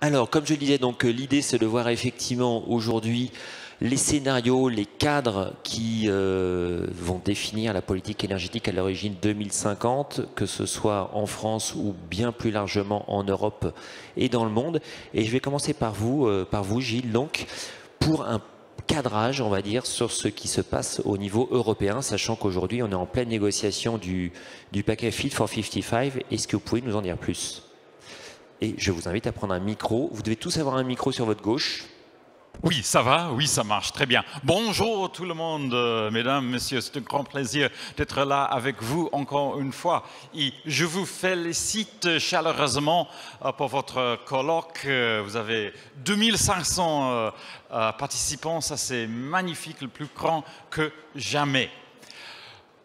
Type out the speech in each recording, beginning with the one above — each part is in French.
Alors, comme je le disais, donc l'idée c'est de voir effectivement aujourd'hui les scénarios, les cadres qui vont définir la politique énergétique à l'origine 2050, que ce soit en France ou bien plus largement en Europe et dans le monde. Et je vais commencer par vous, Gilles, donc pour un cadrage, on va dire, sur ce qui se passe au niveau européen, sachant qu'aujourd'hui on est en pleine négociation du paquet Fit for 55. Est-ce que vous pouvez nous en dire plus ? Et je vous invite à prendre un micro. Vous devez tous avoir un micro sur votre gauche. Oui, ça va, oui, ça marche très bien. Bonjour tout le monde, mesdames, messieurs, c'est un grand plaisir d'être là avec vous encore une fois. Et je vous félicite chaleureusement pour votre colloque. Vous avez 2500 participants, ça c'est magnifique, le plus grand que jamais.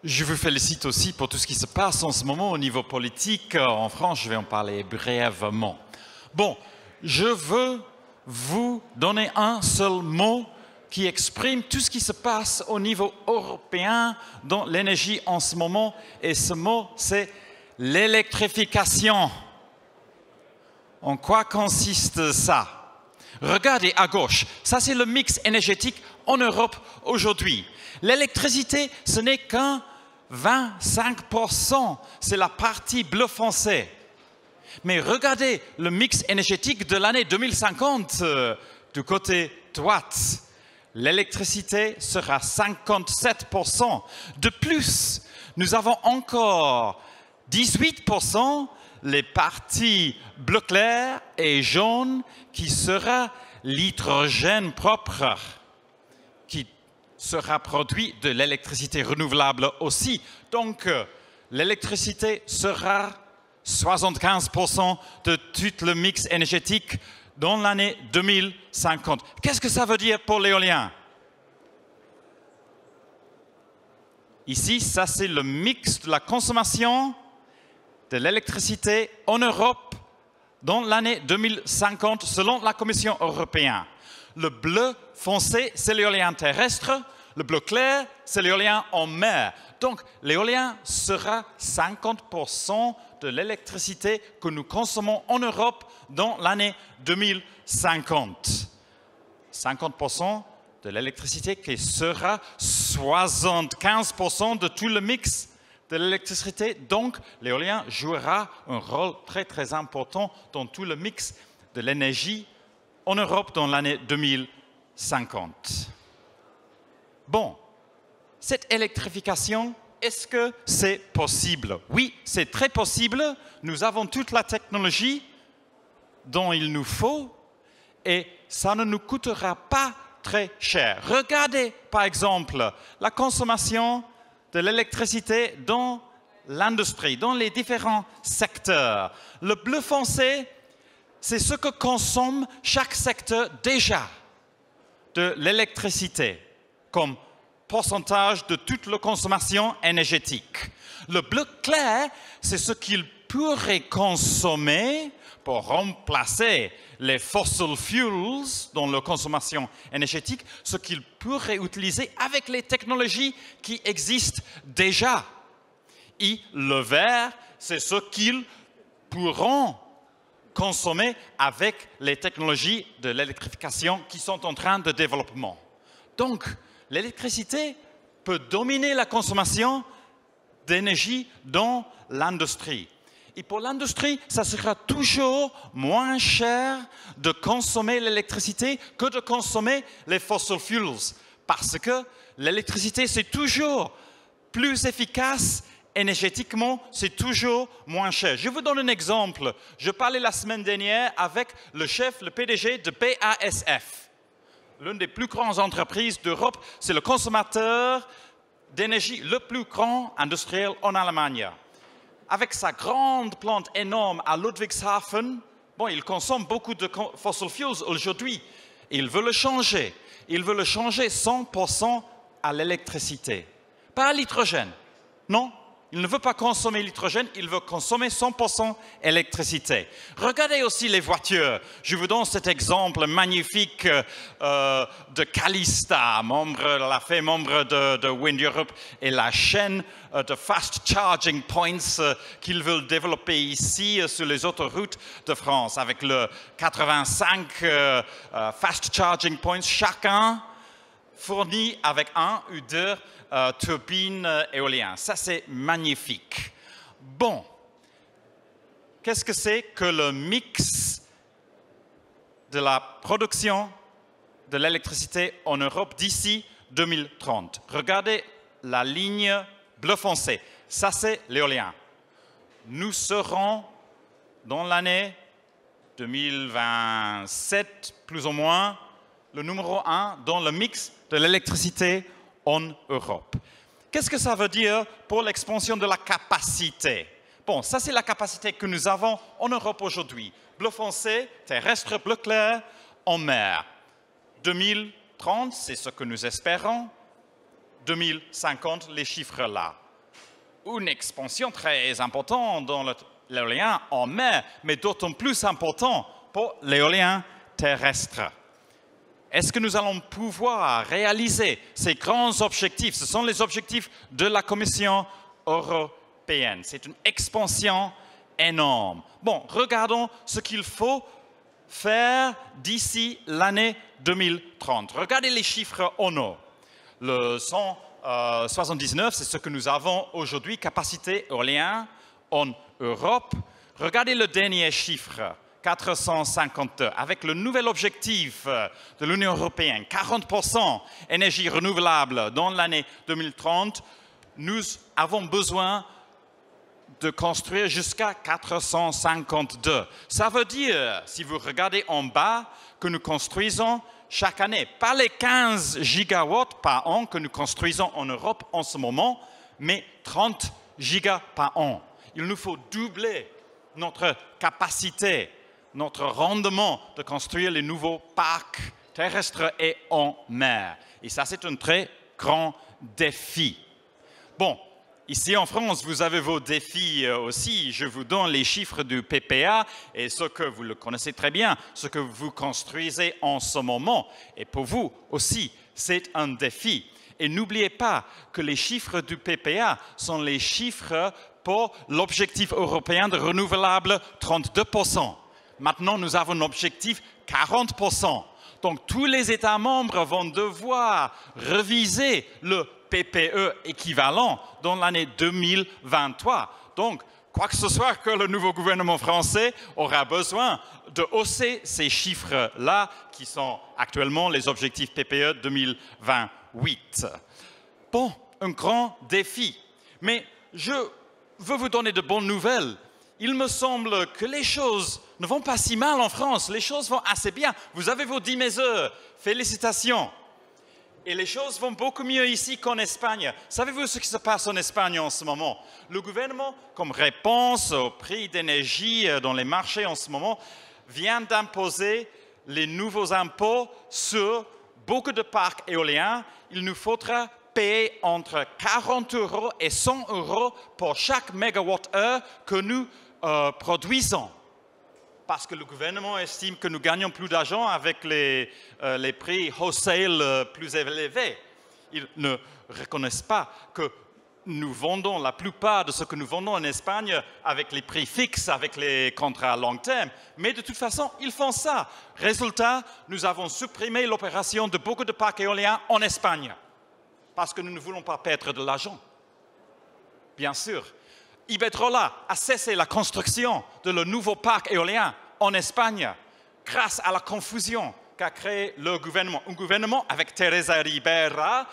Je vous félicite aussi pour tout ce qui se passe en ce moment au niveau politique. En France, je vais en parler brièvement. Bon, je veux vous donner un seul mot qui exprime tout ce qui se passe au niveau européen dans l'énergie en ce moment. Et ce mot, c'est l'électrification. En quoi consiste ça? Regardez à gauche, ça c'est le mix énergétique en Europe aujourd'hui. L'électricité, ce n'est qu'un 25%, c'est la partie bleu foncé. Mais regardez le mix énergétique de l'année 2050 du côté droite. L'électricité sera 57%. De plus, nous avons encore 18% les parties bleu clair et jaune qui sera l'hydrogène propre, qui sera produit de l'électricité renouvelable aussi. Donc, l'électricité sera 75% de tout le mix énergétique dans l'année 2050. Qu'est-ce que ça veut dire pour l'éolien? Ici, ça c'est le mix de la consommation de l'électricité en Europe dans l'année 2050 selon la Commission européenne. Le bleu foncé, c'est l'éolien terrestre. Le bleu clair, c'est l'éolien en mer. Donc, l'éolien sera 50% de l'électricité que nous consommons en Europe dans l'année 2050. 50% de l'électricité qui sera 75% de tout le mix de l'électricité. Donc, l'éolien jouera un rôle très, très important dans tout le mix de l'énergie en Europe dans l'année 2050. Bon, cette électrification, est-ce que c'est possible? Oui, c'est très possible. Nous avons toute la technologie dont il nous faut et ça ne nous coûtera pas très cher. Regardez, par exemple, la consommation de l'électricité dans l'industrie, dans les différents secteurs. Le bleu foncé, c'est ce que consomme chaque secteur déjà de l'électricité comme pourcentage de toute la consommation énergétique. Le bleu clair, c'est ce qu'il pourrait consommer pour remplacer les fossil fuels dans la consommation énergétique, ce qu'il pourrait utiliser avec les technologies qui existent déjà. Et le vert, c'est ce qu'ils pourront consommer avec les technologies de l'électrification qui sont en train de développement. Donc, l'électricité peut dominer la consommation d'énergie dans l'industrie. Et pour l'industrie, ça sera toujours moins cher de consommer l'électricité que de consommer les fossil fuels. Parce que l'électricité, c'est toujours plus efficace énergétiquement, c'est toujours moins cher. Je vous donne un exemple. Je parlais la semaine dernière avec le chef, le PDG de BASF. L'une des plus grandes entreprises d'Europe, c'est le consommateur d'énergie le plus grand industriel en Allemagne. Avec sa grande plante énorme à Ludwigshafen, bon, il consomme beaucoup de fossil fuels aujourd'hui. Il veut le changer. Il veut le changer 100% à l'électricité. Pas à l'hydrogène. Non, Il ne veut pas consommer l'hydrogène, il veut consommer 100% électricité. Regardez aussi les voitures. Je vous donne cet exemple magnifique de Calista, membre de Wind Europe, et la chaîne de fast charging points qu'ils veulent développer ici sur les autoroutes de France, avec le 85 fast charging points, chacun fourni avec un ou deux turbines éoliennes. Ça, c'est magnifique. Bon, qu'est-ce que c'est que le mix de la production de l'électricité en Europe d'ici 2030? Regardez la ligne bleu foncé. Ça, c'est l'éolien. Nous serons dans l'année 2027, plus ou moins, le numéro 1 dans le mix de l'électricité en Europe. Qu'est-ce que ça veut dire pour l'expansion de la capacité? Bon, ça c'est la capacité que nous avons en Europe aujourd'hui. Bleu foncé, terrestre, bleu clair, en mer. 2030, c'est ce que nous espérons. 2050, les chiffres là. Une expansion très importante dans l'éolien en mer, mais d'autant plus important pour l'éolien terrestre. Est-ce que nous allons pouvoir réaliser ces grands objectifs? Ce sont les objectifs de la Commission européenne. C'est une expansion énorme. Bon, regardons ce qu'il faut faire d'ici l'année 2030. Regardez les chiffres en haut. Le 179, c'est ce que nous avons aujourd'hui, capacité éolienne en Europe. Regardez le dernier chiffre. 452, avec le nouvel objectif de l'Union européenne, 40% énergie renouvelable dans l'année 2030, nous avons besoin de construire jusqu'à 452. Ça veut dire, si vous regardez en bas, que nous construisons chaque année, pas les 15 gigawatts par an que nous construisons en Europe en ce moment, mais 30 gigas par an. Il nous faut doubler notre capacité, notre rendement de construire les nouveaux parcs terrestres et en mer. Et ça, c'est un très grand défi. Bon, ici en France, vous avez vos défis aussi. Je vous donne les chiffres du PPA et ce que vous le connaissez très bien, ce que vous construisez en ce moment. Et pour vous aussi, c'est un défi. Et n'oubliez pas que les chiffres du PPA sont les chiffres pour l'objectif européen de renouvelable 32%. Maintenant, nous avons un objectif 40%. Donc, tous les États membres vont devoir réviser le PPE équivalent dans l'année 2023. Donc, quoi que ce soit que le nouveau gouvernement français aura besoin de hausser ces chiffres-là, qui sont actuellement les objectifs PPE 2028. Bon, un grand défi. Mais je veux vous donner de bonnes nouvelles. Il me semble que les choses ne vont pas si mal en France. Les choses vont assez bien. Vous avez vos 10 mesures. Félicitations. Et les choses vont beaucoup mieux ici qu'en Espagne. Savez-vous ce qui se passe en Espagne en ce moment? Le gouvernement, comme réponse au prix d'énergie dans les marchés en ce moment, vient d'imposer les nouveaux impôts sur beaucoup de parcs éoliens. Il nous faudra payer entre 40 € et 100 € pour chaque mégawatt-heure que nous produisons. Parce que le gouvernement estime que nous gagnons plus d'argent avec les prix wholesale plus élevés. Ils ne reconnaissent pas que nous vendons la plupart de ce que nous vendons en Espagne avec les prix fixes, avec les contrats à long terme. Mais de toute façon, ils font ça. Résultat, nous avons supprimé l'opération de beaucoup de parcs éoliens en Espagne. Parce que nous ne voulons pas perdre de l'argent. Bien sûr. Iberdrola a cessé la construction de le nouveau parc éolien en Espagne grâce à la confusion qu'a créé le gouvernement. Un gouvernement avec Teresa Ribera,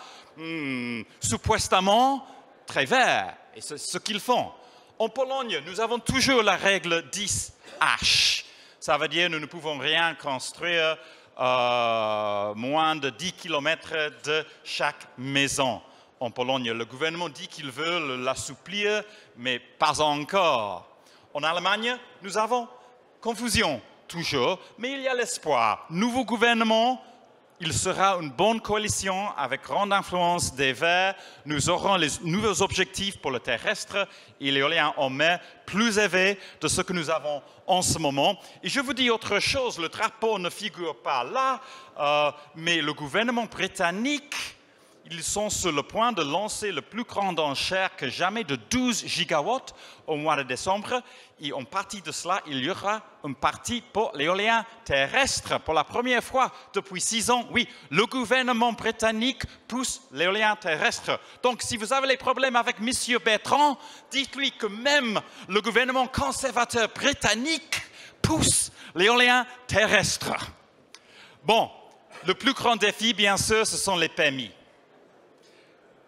supposément très vert. Et c'est ce qu'ils font. En Pologne, nous avons toujours la règle 10H. Ça veut dire que nous ne pouvons rien construire moins de 10 km de chaque maison. En Pologne, le gouvernement dit qu'il veut l'assouplir, mais pas encore. En Allemagne, nous avons confusion toujours, mais il y a l'espoir. Nouveau gouvernement, il sera une bonne coalition avec grande influence des Verts. Nous aurons les nouveaux objectifs pour le terrestre et l'éolien en mer plus élevés de ce que nous avons en ce moment. Et je vous dis autre chose, le drapeau ne figure pas là, mais le gouvernement britannique, ils sont sur le point de lancer le plus grand enchère que jamais de 12 gigawatts au mois de décembre. Et en partie de cela, il y aura une partie pour l'éolien terrestre. Pour la première fois depuis 6 ans, oui, le gouvernement britannique pousse l'éolien terrestre. Donc, si vous avez des problèmes avec M. Bertrand, dites-lui que même le gouvernement conservateur britannique pousse l'éolien terrestre. Bon, le plus grand défi, bien sûr, ce sont les permis.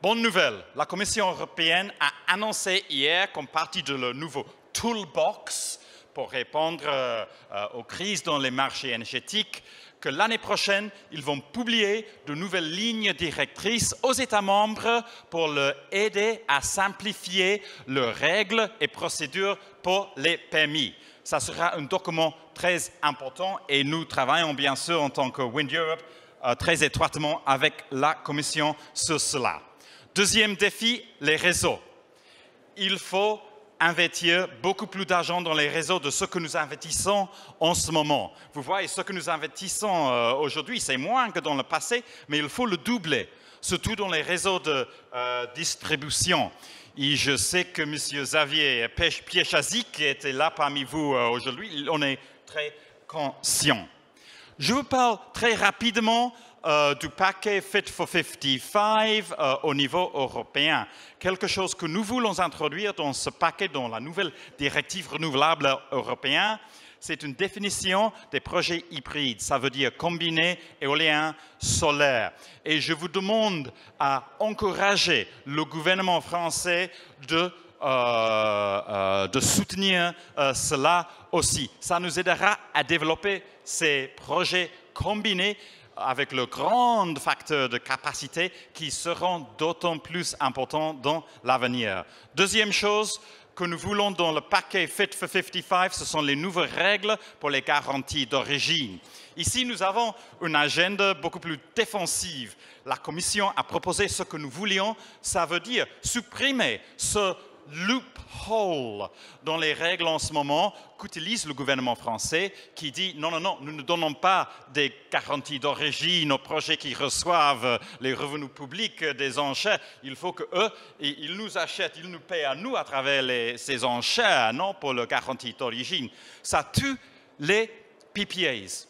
Bonne nouvelle, la Commission européenne a annoncé hier, comme partie de leur nouveau toolbox pour répondre aux crises dans les marchés énergétiques, que l'année prochaine, ils vont publier de nouvelles lignes directrices aux États membres pour leur aider à simplifier leurs règles et procédures pour les permis. Ça sera un document très important et nous travaillons bien sûr en tant que Wind Europe très étroitement avec la Commission sur cela. Deuxième défi, les réseaux. Il faut investir beaucoup plus d'argent dans les réseaux de ce que nous investissons en ce moment. Vous voyez, ce que nous investissons aujourd'hui, c'est moins que dans le passé, mais il faut le doubler, surtout dans les réseaux de distribution. Et je sais que M. Xavier Piéchazic, qui était là parmi vous aujourd'hui, il en est très conscient. Je vous parle très rapidement du paquet Fit for 55 au niveau européen. Quelque chose que nous voulons introduire dans ce paquet, dans la nouvelle directive renouvelable européenne, c'est une définition des projets hybrides. Ça veut dire combiner éolien solaire. Et je vous demande à encourager le gouvernement français de soutenir cela aussi. Ça nous aidera à développer ces projets combinés avec le grand facteur de capacité qui seront d'autant plus importants dans l'avenir. Deuxième chose que nous voulons dans le paquet Fit for 55, ce sont les nouvelles règles pour les garanties d'origine. Ici, nous avons une agenda beaucoup plus défensive. La Commission a proposé ce que nous voulions, ça veut dire supprimer ce loophole dans les règles en ce moment qu'utilise le gouvernement français qui dit non, non, non, nous ne donnons pas des garanties d'origine aux projets qui reçoivent les revenus publics des enchères. Il faut qu'eux, ils nous achètent, ils nous paient à nous à travers ces enchères, non pour la garantie d'origine. Ça tue les PPAs.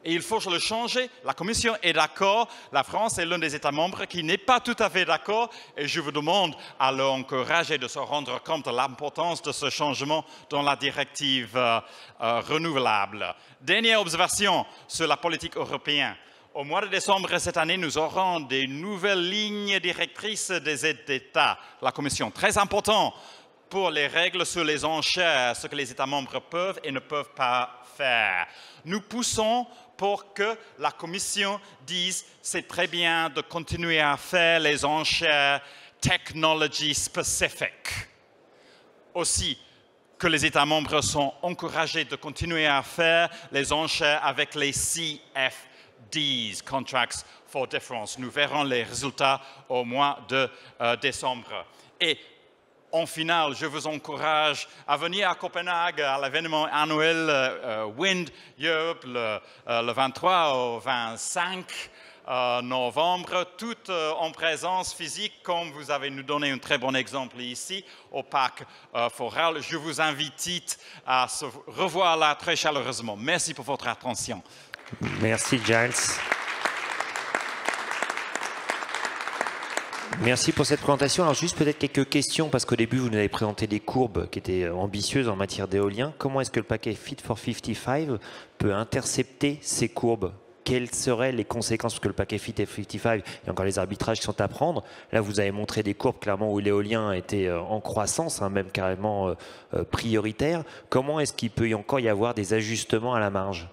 Et il faut le changer. La Commission est d'accord. La France est l'un des États membres qui n'est pas tout à fait d'accord. Et je vous demande à l'encourager de se rendre compte de l'importance de ce changement dans la directive renouvelable. Dernière observation sur la politique européenne. Au mois de décembre cette année, nous aurons des nouvelles lignes directrices des aides d'État. La Commission, très important pour les règles sur les enchères, ce que les États membres peuvent et ne peuvent pas faire. Nous poussons pour que la Commission dise c'est très bien de continuer à faire les enchères technology specific. Aussi, que les États membres sont encouragés de continuer à faire les enchères avec les CFDs, Contracts for Difference. Nous verrons les résultats au mois de décembre. Et en finale, je vous encourage à venir à Copenhague à l'événement annuel Wind Europe le 23 au 25 novembre, tout en présence physique, comme vous avez nous donné un très bon exemple ici au parc Foral. Je vous invite à se revoir là très chaleureusement. Merci pour votre attention. Merci Giles. Merci pour cette présentation. Alors juste peut-être quelques questions, parce qu'au début vous nous avez présenté des courbes qui étaient ambitieuses en matière d'éolien. Comment est-ce que le paquet Fit for 55 peut intercepter ces courbes? Quelles seraient les conséquences? Parce que le paquet Fit for 55, il y a encore les arbitrages qui sont à prendre. Là vous avez montré des courbes clairement où l'éolien était en croissance, hein, même carrément prioritaire. Comment est-ce qu'il peut encore y avoir des ajustements à la marge?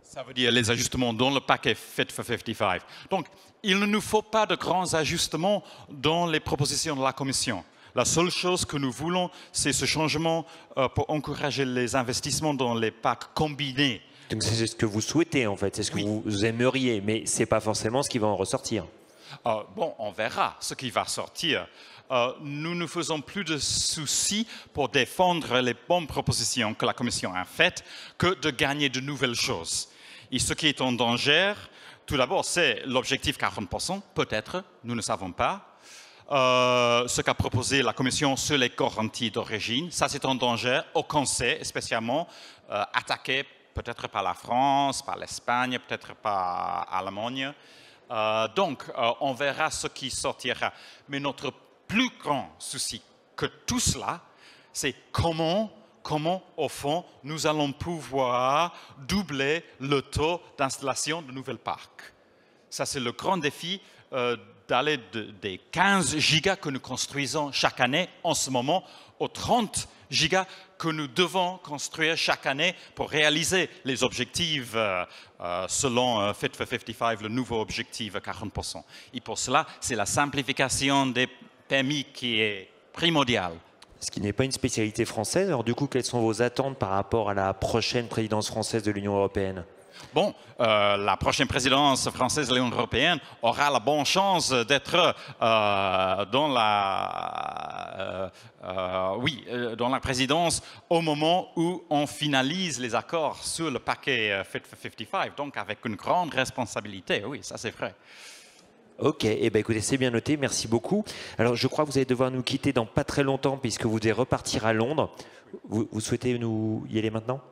Ça veut dire les ajustements dans le paquet Fit for 55. Donc, il ne nous faut pas de grands ajustements dans les propositions de la Commission. La seule chose que nous voulons, c'est ce changement pour encourager les investissements dans les packs combinés. Donc c'est ce que vous souhaitez en fait, c'est ce que vous aimeriez, mais ce n'est pas forcément ce qui va en ressortir. Bon, on verra ce qui va sortir. Nous ne faisons plus de soucis pour défendre les bonnes propositions que la Commission a faites que de gagner de nouvelles choses. Et ce qui est en danger, tout d'abord, c'est l'objectif 40%, peut-être, nous ne savons pas. Ce qu'a proposé la Commission sur les garanties d'origine, ça c'est en danger au Conseil, spécialement attaqué peut-être par la France, par l'Espagne, peut-être par l'Allemagne. Donc, on verra ce qui sortira. Mais notre plus grand souci que tout cela, c'est comment, au fond, nous allons pouvoir doubler le taux d'installation de nouveaux parcs. Ça, c'est le grand défi d'aller des 15 gigas que nous construisons chaque année en ce moment aux 30 gigas que nous devons construire chaque année pour réaliser les objectifs selon Fit for 55, le nouveau objectif 40%. Et pour cela, c'est la simplification des permis qui est primordiale. Ce qui n'est pas une spécialité française. Alors du coup, quelles sont vos attentes par rapport à la prochaine présidence française de l'Union européenne ? Bon, la prochaine présidence française de l'Union européenne aura la bonne chance d'être dans la présidence au moment où on finalise les accords sur le paquet Fit for 55, donc avec une grande responsabilité, oui, ça c'est vrai. Ok, eh ben écoutez, c'est bien noté, merci beaucoup. Alors je crois que vous allez devoir nous quitter dans pas très longtemps puisque vous devez repartir à Londres. Vous souhaitez nous y aller maintenant ?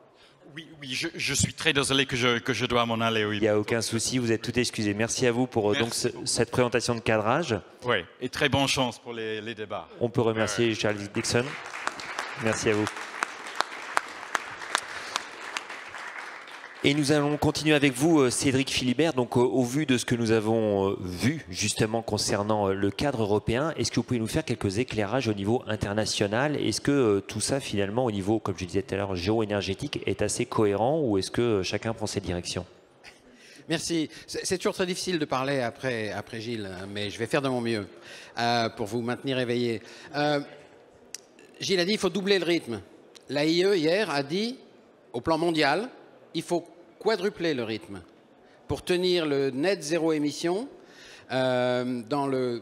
Oui, je suis très désolé que je dois m'en aller. Oui. Il n'y a aucun souci, vous êtes tout excusé. Merci à vous pour donc, cette présentation de cadrage. Oui, et très bonne chance pour les débats. On peut remercier Charles Dixon. Merci à vous. Et nous allons continuer avec vous, Cédric Philibert. Donc, au vu de ce que nous avons vu justement concernant le cadre européen, est-ce que vous pouvez nous faire quelques éclairages au niveau international? Est-ce que tout ça, finalement, au niveau, comme je disais tout à l'heure, géo-énergétique, est assez cohérent ou est-ce que chacun prend ses directions? Merci. C'est toujours très difficile de parler après Gilles, mais je vais faire de mon mieux pour vous maintenir éveillé. Gilles a dit qu'il faut doubler le rythme. L'AIE, hier, a dit, au plan mondial, il faut quadrupler le rythme pour tenir le net zéro émission. C'est dans le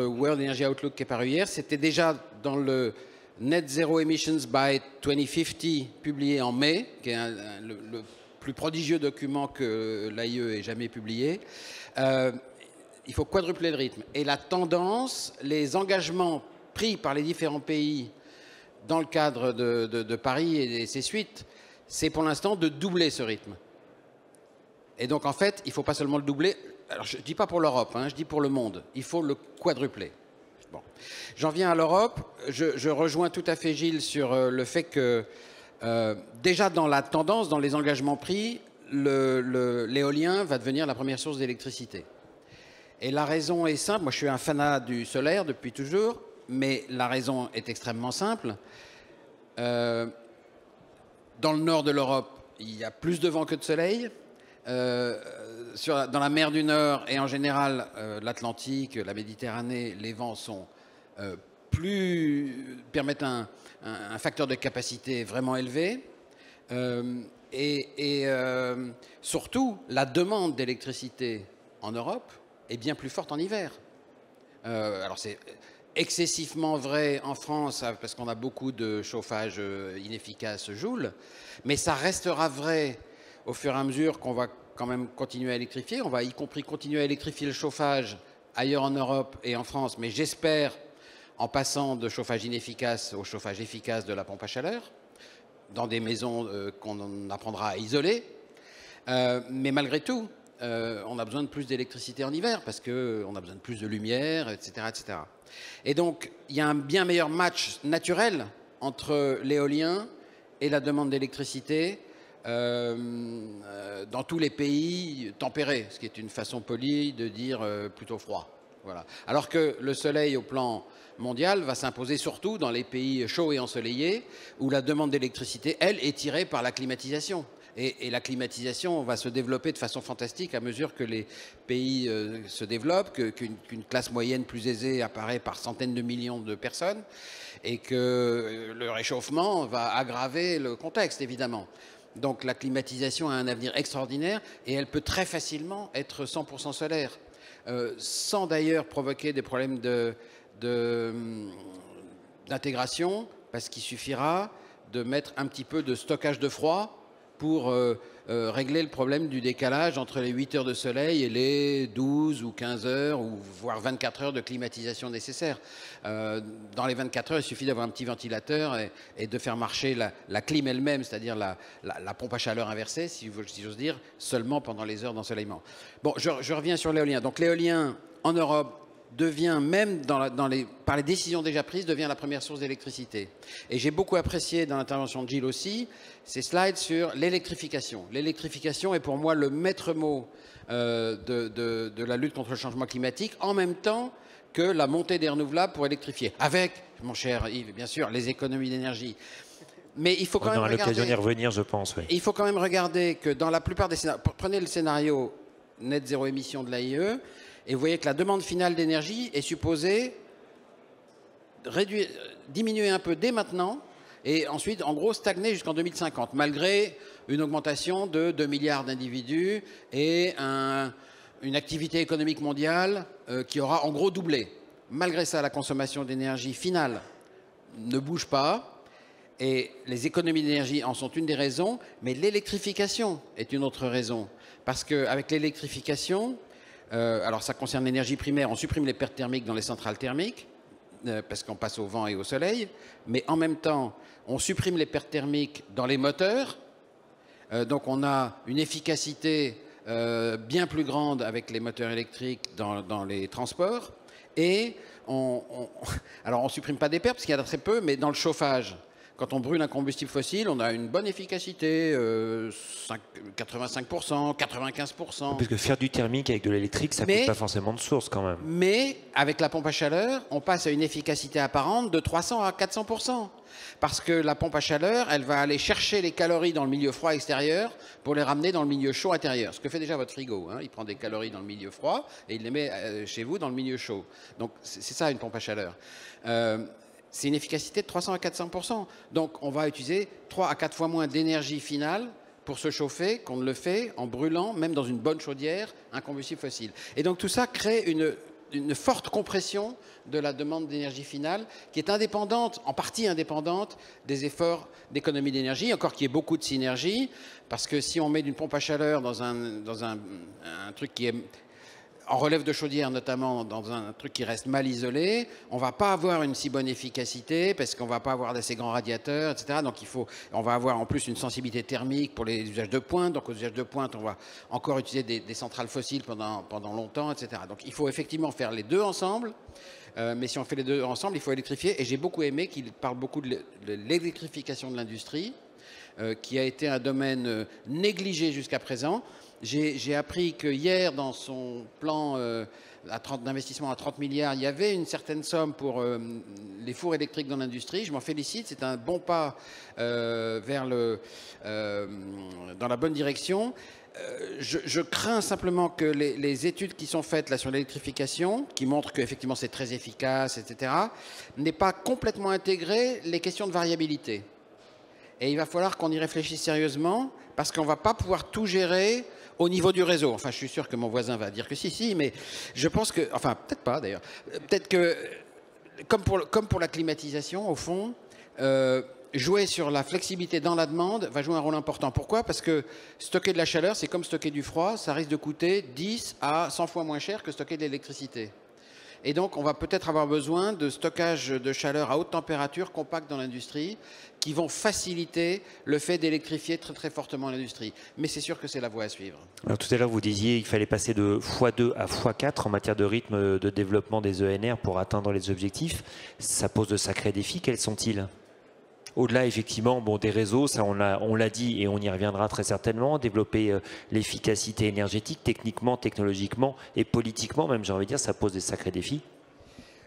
World Energy Outlook qui est paru hier. C'était déjà dans le Net Zero Emissions by 2050 publié en mai, qui est le plus prodigieux document que l'AIE ait jamais publié. Il faut quadrupler le rythme. Et la tendance, les engagements pris par les différents pays dans le cadre de Paris et ses suites, c'est pour l'instant de doubler ce rythme. Et donc en fait, il ne faut pas seulement le doubler, alors je ne dis pas pour l'Europe, hein, je dis pour le monde, il faut le quadrupler. Bon. J'en viens à l'Europe, je rejoins tout à fait Gilles sur le fait que déjà dans la tendance, dans les engagements pris, l'éolien va devenir la première source d'électricité. Et la raison est simple, moi je suis un fanat du solaire depuis toujours, mais la raison est extrêmement simple. Dans le nord de l'Europe, il y a plus de vent que de soleil. Dans la mer du Nord et en général l'Atlantique, la Méditerranée, les vents permettent un facteur de capacité vraiment élevé. Surtout, la demande d'électricité en Europe est bien plus forte en hiver. Alors c'est excessivement vrai en France parce qu'on a beaucoup de chauffage inefficace Joule, mais ça restera vrai au fur et à mesure qu'on va quand même continuer à électrifier. On va y compris continuer à électrifier le chauffage ailleurs en Europe et en France, mais j'espère en passant de chauffage inefficace au chauffage efficace de la pompe à chaleur, dans des maisons qu'on apprendra à isoler. Mais malgré tout, on a besoin de plus d'électricité en hiver parce qu'on a besoin de plus de lumière, etc., etc. Et donc, il y a un bien meilleur match naturel entre l'éolien et la demande d'électricité dans tous les pays tempérés, ce qui est une façon polie de dire plutôt froid. Voilà. Alors que le soleil au plan mondial va s'imposer surtout dans les pays chauds et ensoleillés où la demande d'électricité, elle, est tirée par la climatisation. Et la climatisation va se développer de façon fantastique à mesure que les pays se développent, qu'une classe moyenne plus aisée apparaît par centaines de millions de personnes et que le réchauffement va aggraver le contexte, évidemment. Donc la climatisation a un avenir extraordinaire et elle peut très facilement être 100% solaire, sans d'ailleurs provoquer des problèmes d'intégration, parce qu'il suffira de mettre un petit peu de stockage de froid pour régler le problème du décalage entre les 8 heures de soleil et les 12 ou 15 heures, ou voire 24 heures de climatisation nécessaires. Dans les 24 heures, il suffit d'avoir un petit ventilateur et de faire marcher la clim elle-même, c'est-à-dire la pompe à chaleur inversée, si j'ose dire, seulement pendant les heures d'ensoleillement. Bon, je reviens sur l'éolien. Donc l'éolien, en Europe, devient même, par les décisions déjà prises, devient la première source d'électricité. Et j'ai beaucoup apprécié dans l'intervention de Gilles aussi, ces slides sur l'électrification. L'électrification est pour moi le maître mot de la lutte contre le changement climatique, en même temps que la montée des renouvelables pour électrifier. Avec, mon cher Yves, bien sûr, les économies d'énergie. Mais il faut quand même regarder... On aura l'occasion d'y revenir, je pense. Oui. Il faut quand même regarder que dans la plupart des scénarios... Prenez le scénario net zéro émission de l'AIE, et vous voyez que la demande finale d'énergie est supposée diminuer un peu dès maintenant et ensuite, en gros, stagner jusqu'en 2050, malgré une augmentation de 2 milliards d'individus et une activité économique mondiale qui aura en gros doublé. Malgré ça, la consommation d'énergie finale ne bouge pas et les économies d'énergie en sont une des raisons, mais l'électrification est une autre raison. Parce qu'avec l'électrification, alors ça concerne l'énergie primaire, on supprime les pertes thermiques dans les centrales thermiques, parce qu'on passe au vent et au soleil, mais en même temps, on supprime les pertes thermiques dans les moteurs, donc on a une efficacité bien plus grande avec les moteurs électriques dans les transports, et alors on ne supprime pas des pertes, parce qu'il y en a très peu, mais dans le chauffage, quand on brûle un combustible fossile, on a une bonne efficacité, 85%, 95%. Parce que faire du thermique avec de l'électrique, ça ne coûte pas forcément de source quand même. Mais avec la pompe à chaleur, on passe à une efficacité apparente de 300 à 400%. Parce que la pompe à chaleur, elle va aller chercher les calories dans le milieu froid extérieur pour les ramener dans le milieu chaud intérieur. Ce que fait déjà votre frigo. Hein. Il prend des calories dans le milieu froid et il les met chez vous dans le milieu chaud. Donc c'est ça une pompe à chaleur. C'est une efficacité de 300 à 400%. Donc on va utiliser 3 à 4 fois moins d'énergie finale pour se chauffer qu'on ne le fait en brûlant, même dans une bonne chaudière, un combustible fossile. Et donc tout ça crée une forte compression de la demande d'énergie finale qui est indépendante, en partie indépendante des efforts d'économie d'énergie, encore qu'il y ait beaucoup de synergie, parce que si on met d'une pompe à chaleur dans un truc qui est en relève de chaudière, notamment dans un truc qui reste mal isolé, on ne va pas avoir une si bonne efficacité parce qu'on ne va pas avoir d'assez grands radiateurs, etc. Donc on va avoir en plus une sensibilité thermique pour les usages de pointe. Donc aux usages de pointe, on va encore utiliser des centrales fossiles pendant longtemps, etc. Donc il faut effectivement faire les deux ensemble. Mais si on fait les deux ensemble, il faut électrifier. Et j'ai beaucoup aimé qu'il parle beaucoup de l'électrification de l'industrie, qui a été un domaine négligé jusqu'à présent. J'ai appris que hier, dans son plan d'investissement à 30 milliards, il y avait une certaine somme pour les fours électriques dans l'industrie. Je m'en félicite, c'est un bon pas dans la bonne direction. Je crains simplement que les études qui sont faites là sur l'électrification, qui montrent qu'effectivement c'est très efficace, etc., n'aient pas complètement intégré les questions de variabilité. Et il va falloir qu'on y réfléchisse sérieusement, parce qu'on ne va pas pouvoir tout gérer au niveau du réseau. Enfin, je suis sûr que mon voisin va dire que si, mais je pense que... Enfin, peut-être pas d'ailleurs. Peut-être que, comme pour la climatisation, au fond, jouer sur la flexibilité dans la demande va jouer un rôle important. Pourquoi? Parce que stocker de la chaleur, c'est comme stocker du froid, ça risque de coûter 10 à 100 fois moins cher que stocker de l'électricité. Et donc, on va peut-être avoir besoin de stockage de chaleur à haute température, compact dans l'industrie, qui vont faciliter le fait d'électrifier très très fortement l'industrie. Mais c'est sûr que c'est la voie à suivre. Alors, tout à l'heure, vous disiez qu'il fallait passer de x2 à x4 en matière de rythme de développement des ENR pour atteindre les objectifs. Ça pose de sacrés défis. Quels sont-ils ? Au-delà, effectivement, des réseaux, ça on l'a dit et on y reviendra très certainement, développer l'efficacité énergétique, techniquement, technologiquement et politiquement, même j'ai envie de dire, ça pose des sacrés défis.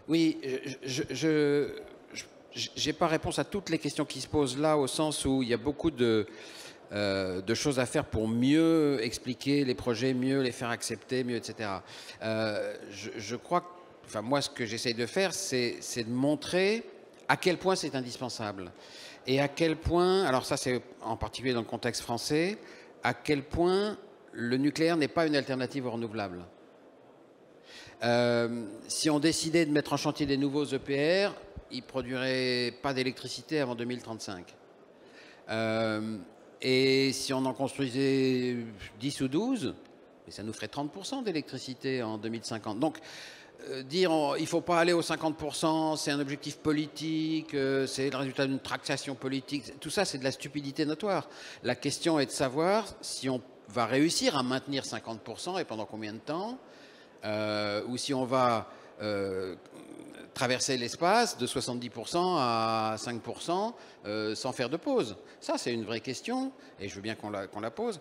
Oui, je n'ai pas réponse à toutes les questions qui se posent là, au sens où il y a beaucoup de choses à faire pour mieux expliquer les projets, mieux les faire accepter, mieux, etc. Je crois que, enfin, moi, ce que j'essaye de faire, c'est de montrer à quel point c'est indispensable. Et à quel point, alors ça c'est en particulier dans le contexte français, à quel point le nucléaire n'est pas une alternative aux renouvelables. Si on décidait de mettre en chantier des nouveaux EPR, ils ne produiraient pas d'électricité avant 2035. Et si on en construisait 10 ou 12, ça nous ferait 30% d'électricité en 2050. Donc, dire il ne faut pas aller aux 50%, c'est un objectif politique, c'est le résultat d'une tractation politique, tout ça c'est de la stupidité notoire. La question est de savoir si on va réussir à maintenir 50% et pendant combien de temps, ou si on va traverser l'espace de 70% à 5% sans faire de pause. Ça, c'est une vraie question, et je veux bien qu'on la pose.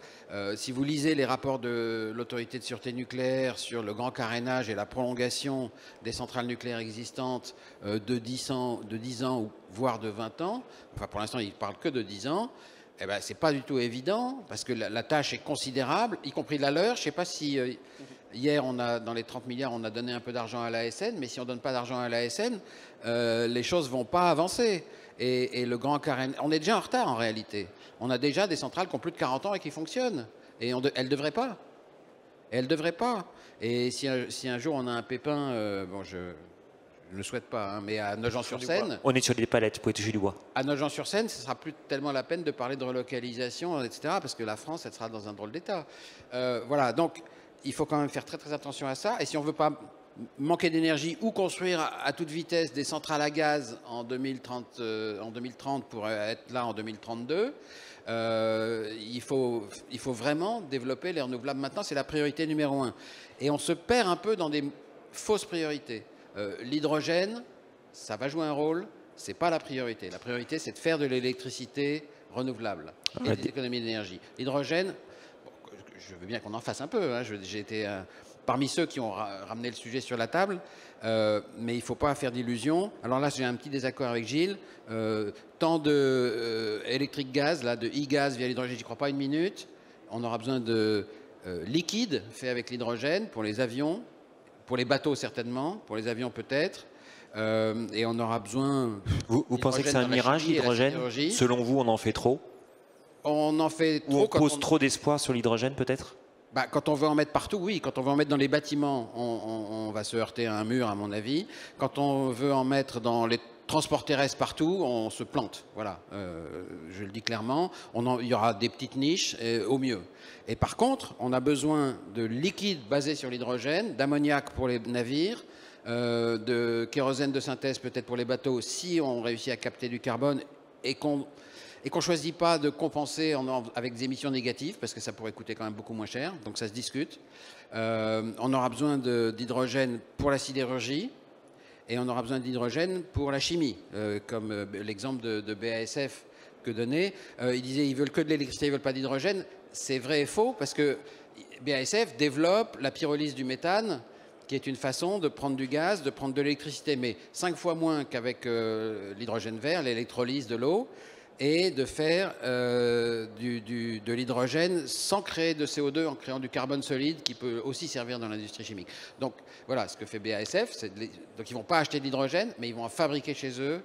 Si vous lisez les rapports de l'autorité de sûreté nucléaire sur le grand carénage et la prolongation des centrales nucléaires existantes de 10 ans, voire de 20 ans, enfin pour l'instant, ils ne parlent que de 10 ans, eh ben, c'est pas du tout évident, parce que la tâche est considérable, y compris la leur. Je ne sais pas si... hier, dans les 30 milliards, on a donné un peu d'argent à l'ASN, mais si on ne donne pas d'argent à l'ASN, les choses ne vont pas avancer. Et le grand carénage... On est déjà en retard, en réalité. On a déjà des centrales qui ont plus de 40 ans et qui fonctionnent. Et elles ne devraient pas. Elles ne devraient pas. Et si un jour on a un pépin... bon, je ne le souhaite pas, hein, mais à Nogent-sur-Seine... On est sur des palettes, vous pouvez toucher du bois. À Nogent-sur-Seine, ce ne sera plus tellement la peine de parler de relocalisation, etc., parce que la France, elle sera dans un drôle d'état. Voilà, donc il faut quand même faire très très attention à ça. Et si on ne veut pas manquer d'énergie ou construire à toute vitesse des centrales à gaz en 2030 pour être là en 2032, il faut vraiment développer les renouvelables maintenant. C'est la priorité numéro 1. Et on se perd un peu dans des fausses priorités. L'hydrogène, ça va jouer un rôle, c'est pas la priorité. La priorité, c'est de faire de l'électricité renouvelable et des économies d'énergie. L'hydrogène, bon, je veux bien qu'on en fasse un peu. Hein, j'ai été parmi ceux qui ont ramené le sujet sur la table, mais il ne faut pas faire d'illusions. Alors là, j'ai un petit désaccord avec Gilles. Tant de électrique-gaz, là, de e-gaz via l'hydrogène, j'y crois pas une minute. On aura besoin de liquide fait avec l'hydrogène pour les avions. Pour les bateaux, certainement. Pour les avions, peut-être. Et on aura besoin... Vous pensez que c'est un mirage, l'hydrogène? Selon vous, on en fait trop? On en fait trop. Ou on pose trop d'espoir sur l'hydrogène, peut-être? Bah, quand on veut en mettre partout, oui. Quand on veut en mettre dans les bâtiments, on va se heurter à un mur, à mon avis. Quand on veut en mettre dans les transports terrestres partout, on se plante. Voilà, je le dis clairement. Il y aura des petites niches, au mieux. Et par contre, on a besoin de liquide basé sur l'hydrogène, d'ammoniac pour les navires, de kérosène de synthèse peut-être pour les bateaux, si on réussit à capter du carbone et qu'on ne choisit pas de compenser avec des émissions négatives, parce que ça pourrait coûter quand même beaucoup moins cher, donc ça se discute. On aura besoin d'hydrogène pour la sidérurgie, et on aura besoin d'hydrogène pour la chimie, comme l'exemple de BASF que donnait. Ils disaient qu'ils veulent que de l'électricité, ils ne veulent pas d'hydrogène. C'est vrai et faux, parce que BASF développe la pyrolyse du méthane, qui est une façon de prendre du gaz, de prendre de l'électricité, mais 5 fois moins qu'avec l'hydrogène vert, l'électrolyse de l'eau, et de faire de l'hydrogène sans créer de CO2, en créant du carbone solide qui peut aussi servir dans l'industrie chimique. Donc voilà ce que fait BASF. Donc ils ne vont pas acheter de l'hydrogène, mais ils vont en fabriquer chez eux.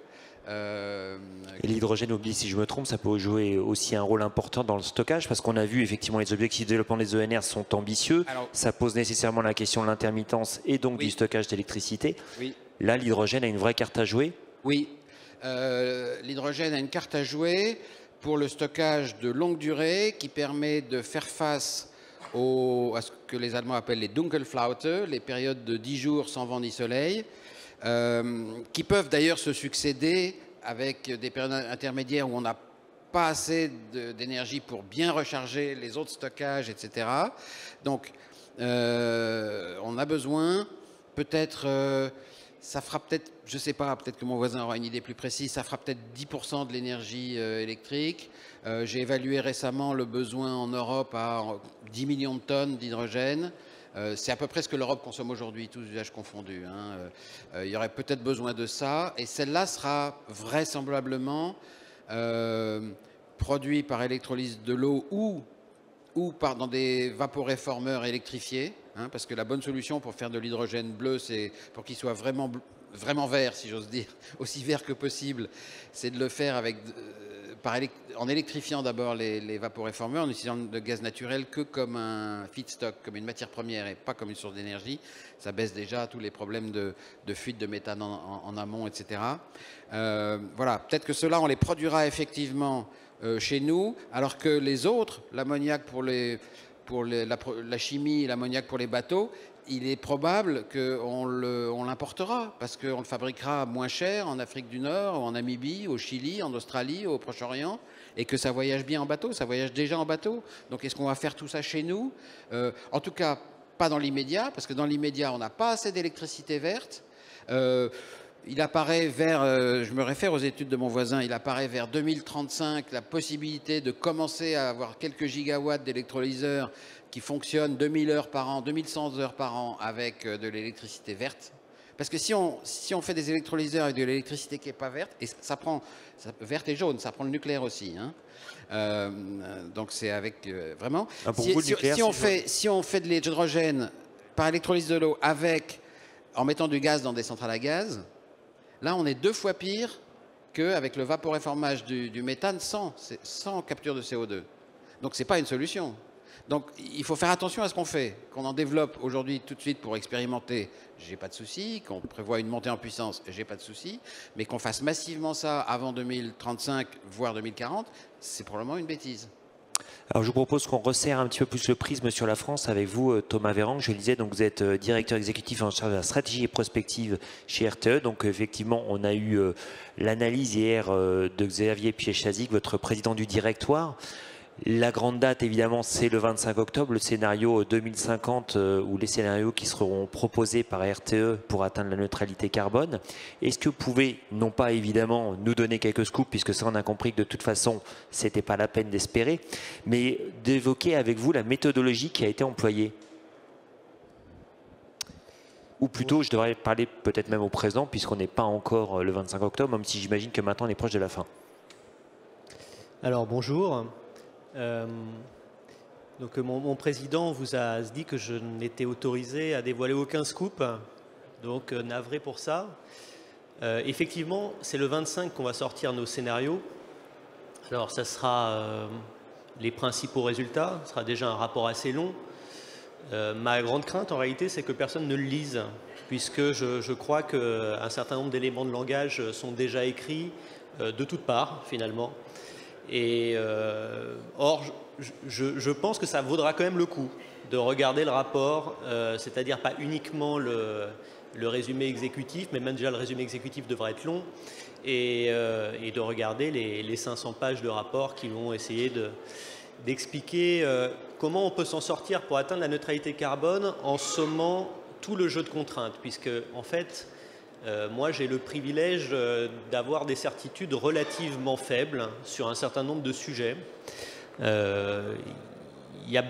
Et l'hydrogène, oublie si je me trompe, ça peut jouer aussi un rôle important dans le stockage, parce qu'on a vu effectivement les objectifs de développement des ENR sont ambitieux. Alors, ça pose nécessairement la question de l'intermittence et donc du stockage d'électricité. Oui. Là, l'hydrogène a une vraie carte à jouer? Oui. L'hydrogène a une carte à jouer pour le stockage de longue durée qui permet de faire face à ce que les Allemands appellent les Dunkelflaute, les périodes de 10 jours sans vent ni soleil, qui peuvent d'ailleurs se succéder avec des périodes intermédiaires où on n'a pas assez d'énergie pour bien recharger les autres stockages, etc. Donc, on a besoin, peut-être, ça fera peut-être, je ne sais pas, peut-être que mon voisin aura une idée plus précise, ça fera peut-être 10% de l'énergie électrique. J'ai évalué récemment le besoin en Europe à 10 millions de tonnes d'hydrogène. C'est à peu près ce que l'Europe consomme aujourd'hui, tous usages confondus. Hein. Il y aurait peut-être besoin de ça. Et celle-là sera vraisemblablement produite par électrolyse de l'eau ou dans des vaporéformeurs électrifiés. Hein, parce que la bonne solution pour faire de l'hydrogène bleu, c'est pour qu'il soit vraiment vraiment vert, si j'ose dire, aussi vert que possible, c'est de le faire avec, en électrifiant d'abord les vaporéformeurs, en utilisant le gaz naturel que comme un feedstock, comme une matière première et pas comme une source d'énergie. Ça baisse déjà tous les problèmes de fuite de méthane en amont, etc. Voilà, peut-être que ceux-là, on les produira effectivement chez nous, alors que les autres, l'ammoniac pour la chimie, l'ammoniac pour les bateaux, il est probable qu'on l'importera parce qu'on le fabriquera moins cher en Afrique du Nord, en Namibie, au Chili, en Australie, au Proche-Orient, et que ça voyage bien en bateau, ça voyage déjà en bateau. Donc est-ce qu'on va faire tout ça chez nous? En tout cas, pas dans l'immédiat, parce que dans l'immédiat, on n'a pas assez d'électricité verte. Il apparaît je me réfère aux études de mon voisin, il apparaît vers 2035 la possibilité de commencer à avoir quelques gigawatts d'électrolyseurs qui fonctionnent 2000 heures par an, 2100 heures par an avec de l'électricité verte. Parce que si on fait des électrolyseurs avec de l'électricité qui n'est pas verte, et verte et jaune, ça prend le nucléaire aussi. Hein. Donc c'est avec vraiment. Si on fait de l'hydrogène par électrolyse de l'eau en mettant du gaz dans des centrales à gaz, là on est 2 fois pire qu'avec le vaporéformage du méthane sans capture de CO2. Donc ce n'est pas une solution. Donc il faut faire attention à ce qu'on fait, qu'on en développe aujourd'hui tout de suite pour expérimenter, j'ai pas de souci, qu'on prévoit une montée en puissance, j'ai pas de souci, mais qu'on fasse massivement ça avant 2035, voire 2040, c'est probablement une bêtise. Alors je vous propose qu'on resserre un petit peu plus le prisme sur la France avec vous, Thomas Véran. Je le disais, donc vous êtes directeur exécutif en charge de la stratégie et prospective chez RTE. Donc effectivement, on a eu l'analyse hier de Xavier Piéchazic, votre président du directoire. La grande date, évidemment, c'est le 25 octobre, le scénario 2050 ou les scénarios qui seront proposés par RTE pour atteindre la neutralité carbone. Est-ce que vous pouvez, non pas évidemment nous donner quelques scoops, puisque ça on a compris que de toute façon, c'était pas la peine d'espérer, mais d'évoquer avec vous la méthodologie qui a été employée? Ou plutôt, je devrais parler peut-être même au présent, puisqu'on n'est pas encore le 25 octobre, même si j'imagine que maintenant on est proche de la fin. Alors bonjour. Donc mon président vous a dit que je n'étais autorisé à dévoiler aucun scoop, donc navré pour ça. Effectivement, c'est le 25 qu'on va sortir nos scénarios. Alors ça sera les principaux résultats, ce sera déjà un rapport assez long. Ma grande crainte en réalité, c'est que personne ne le lise, puisque je crois qu'un certain nombre d'éléments de langage sont déjà écrits de toutes parts finalement. Et or, je pense que ça vaudra quand même le coup de regarder le rapport, c'est-à-dire pas uniquement le résumé exécutif, mais même déjà le résumé exécutif devrait être long, et de regarder les 500 pages de rapport qui vont essayer d'expliquer comment on peut s'en sortir pour atteindre la neutralité carbone en sommant tout le jeu de contraintes, puisque en fait, moi, j'ai le privilège d'avoir des certitudes relativement faibles sur un certain nombre de sujets. Il y a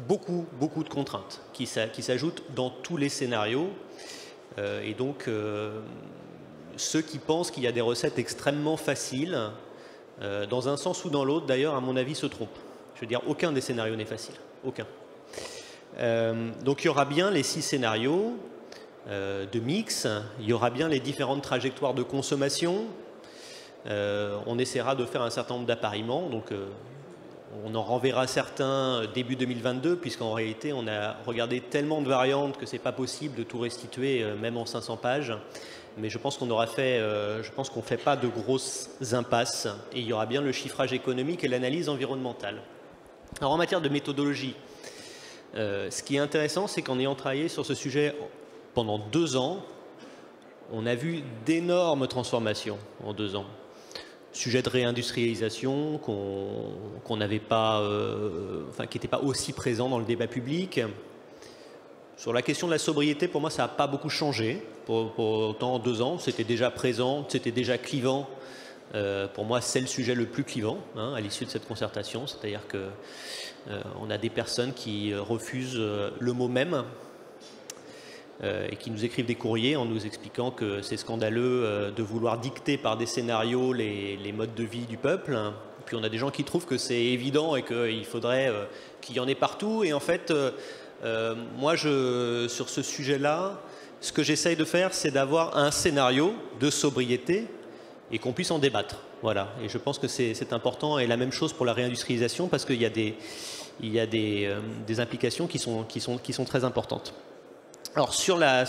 beaucoup de contraintes qui s'ajoutent dans tous les scénarios. Et donc, ceux qui pensent qu'il y a des recettes extrêmement faciles, dans un sens ou dans l'autre, d'ailleurs, à mon avis, se trompent. Je veux dire, aucun des scénarios n'est facile. Aucun. Donc, il y aura bien les 6 scénarios de mix, il y aura bien les différentes trajectoires de consommation, on essaiera de faire un certain nombre d'appariements, donc on en renverra certains début 2022, puisqu'en réalité on a regardé tellement de variantes que c'est pas possible de tout restituer, même en 500 pages, mais je pense qu'on aura fait, je pense qu'on fait pas de grosses impasses, et il y aura bien le chiffrage économique et l'analyse environnementale. Alors en matière de méthodologie, ce qui est intéressant, c'est qu'en ayant travaillé sur ce sujet pendant 2 ans, on a vu d'énormes transformations en 2 ans. Sujet de réindustrialisation qu'on n'avait pas, enfin qui n'était pas aussi présent dans le débat public. Sur la question de la sobriété, pour moi, ça n'a pas beaucoup changé. Pour autant, en 2 ans, c'était déjà présent, c'était déjà clivant. Pour moi, c'est le sujet le plus clivant à l'issue de cette concertation. C'est-à-dire qu'on a des personnes qui refusent le mot même. Et qui nous écrivent des courriers en nous expliquant que c'est scandaleux de vouloir dicter par des scénarios les modes de vie du peuple. Puis on a des gens qui trouvent que c'est évident et qu'il faudrait qu'il y en ait partout. Et en fait, moi, sur ce sujet-là, ce que j'essaye de faire, c'est d'avoir un scénario de sobriété et qu'on puisse en débattre. Voilà. Et je pense que c'est important. Et la même chose pour la réindustrialisation, parce qu'il y a des implications qui sont très importantes. Alors sur la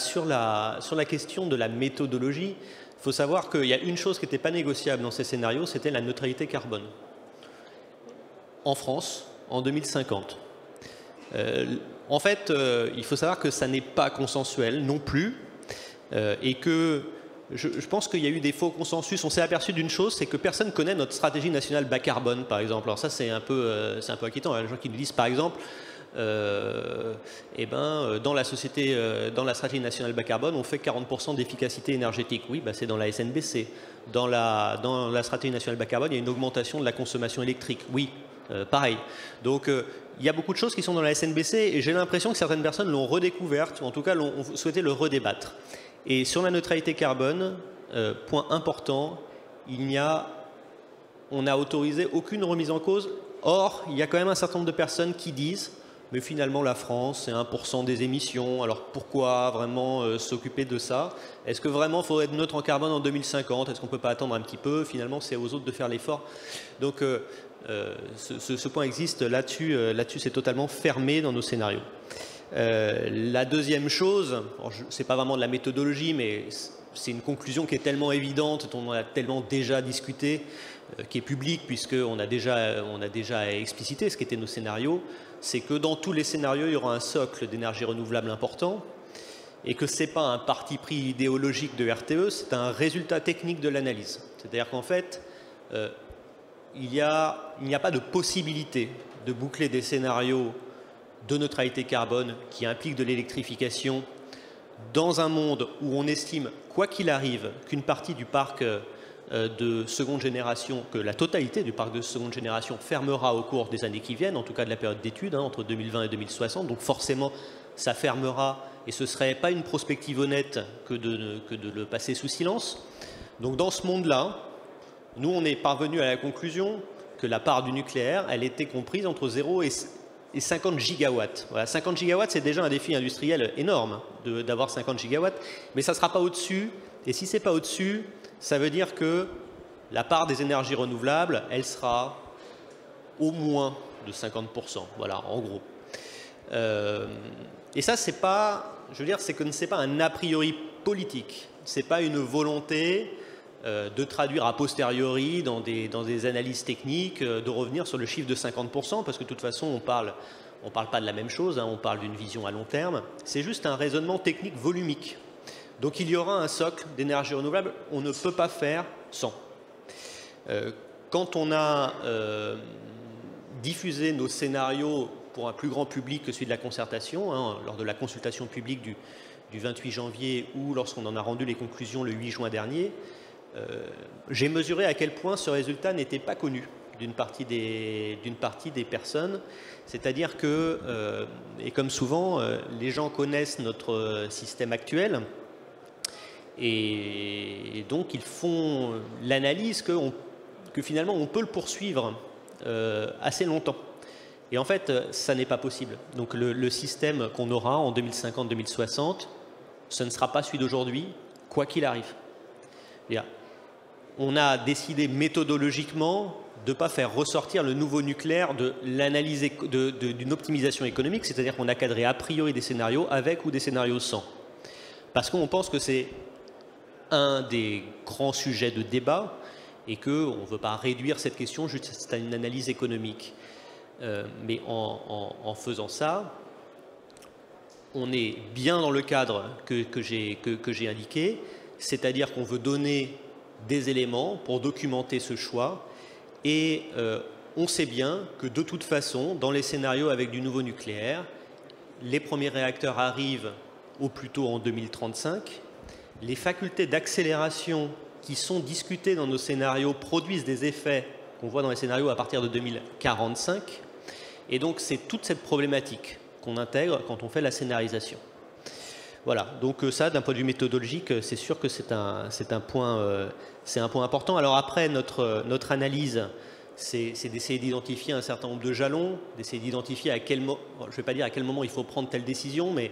question de la méthodologie, il faut savoir qu'il y a une chose qui n'était pas négociable dans ces scénarios, c'était la neutralité carbone. En France, en 2050. En fait, il faut savoir que ça n'est pas consensuel non plus, et que je pense qu'il y a eu des faux consensus. On s'est aperçu d'une chose, c'est que personne ne connaît notre stratégie nationale bas carbone, par exemple. Alors ça, c'est un peu inquiétant. Il y a des gens qui nous disent, par exemple, dans la stratégie nationale bas carbone, on fait 40% d'efficacité énergétique. Oui, c'est dans la SNBC. Dans la stratégie nationale bas carbone, il y a une augmentation de la consommation électrique. Oui, pareil. Donc, il y a beaucoup de choses qui sont dans la SNBC et j'ai l'impression que certaines personnes l'ont redécouverte, ou en tout cas ont souhaité le redébattre. Et sur la neutralité carbone, point important, on n'a autorisé aucune remise en cause. Or, il y a quand même un certain nombre de personnes qui disent mais finalement la France, c'est 1% des émissions, alors pourquoi vraiment s'occuper de ça? Est-ce que vraiment il faudrait être neutre en carbone en 2050? Est-ce qu'on ne peut pas attendre un petit peu? Finalement, c'est aux autres de faire l'effort. Donc, ce point existe là-dessus, c'est totalement fermé dans nos scénarios. La deuxième chose, ce n'est pas vraiment de la méthodologie, mais c'est une conclusion qui est tellement évidente, dont on a tellement déjà discuté, qui est publique, puisqu'on a déjà explicité ce qu'étaient nos scénarios, c'est que dans tous les scénarios, il y aura un socle d'énergie renouvelable important, et que ce n'est pas un parti pris idéologique de RTE, c'est un résultat technique de l'analyse. C'est-à-dire qu'en fait, il n'y a pas de possibilité de boucler des scénarios de neutralité carbone qui impliquent de l'électrification dans un monde où on estime, quoi qu'il arrive, qu'une partie du parc de seconde génération, que la totalité du parc de seconde génération fermera au cours des années qui viennent, en tout cas de la période d'études, entre 2020 et 2060. Donc forcément, ça fermera et ce ne serait pas une prospective honnête que de le passer sous silence. Donc dans ce monde-là, nous, on est parvenu à la conclusion que la part du nucléaire, elle était comprise entre 0 et 50 gigawatts. Voilà, 50 gigawatts, c'est déjà un défi industriel énorme d'avoir 50 gigawatts, mais ça ne sera pas au-dessus. Et si ce n'est pas au-dessus, ça veut dire que la part des énergies renouvelables, elle sera au moins de 50%. Voilà, en gros. Et ça, c'est pas, je veux dire, c'est pas un a priori politique. C'est pas une volonté de traduire a posteriori dans des analyses techniques, de revenir sur le chiffre de 50%, parce que de toute façon, on parle pas de la même chose, hein, on parle d'une vision à long terme. C'est juste un raisonnement technique volumique. Donc il y aura un socle d'énergie renouvelable, on ne peut pas faire sans. Quand on a diffusé nos scénarios pour un plus grand public que celui de la concertation, hein, lors de la consultation publique du 28 janvier ou lorsqu'on en a rendu les conclusions le 8 juin dernier, j'ai mesuré à quel point ce résultat n'était pas connu d'une partie des personnes. C'est-à-dire que, et comme souvent, les gens connaissent notre système actuel et donc ils font l'analyse que finalement on peut le poursuivre assez longtemps. Et en fait, ça n'est pas possible. Donc le système qu'on aura en 2050-2060, ce ne sera pas celui d'aujourd'hui, quoi qu'il arrive. On a décidé méthodologiquement de ne pas faire ressortir le nouveau nucléaire de l'analyse d'une optimisation économique, c'est-à-dire qu'on a cadré a priori des scénarios avec ou des scénarios sans. Parce qu'on pense que c'est un des grands sujets de débat et qu'on ne veut pas réduire cette question juste à une analyse économique. Mais en faisant ça, on est bien dans le cadre que j'ai indiqué, c'est-à-dire qu'on veut donner des éléments pour documenter ce choix et on sait bien que de toute façon, dans les scénarios avec du nouveau nucléaire, les premiers réacteurs arrivent au plus tôt en 2035. Les facultés d'accélération qui sont discutées dans nos scénarios produisent des effets qu'on voit dans les scénarios à partir de 2045. Et donc c'est toute cette problématique qu'on intègre quand on fait la scénarisation. Voilà, donc ça, d'un point de vue méthodologique, c'est sûr que c'est un point important. Alors après, notre analyse, c'est d'essayer d'identifier un certain nombre de jalons, d'essayer d'identifier à quel moment, je ne vais pas dire à quel moment il faut prendre telle décision, mais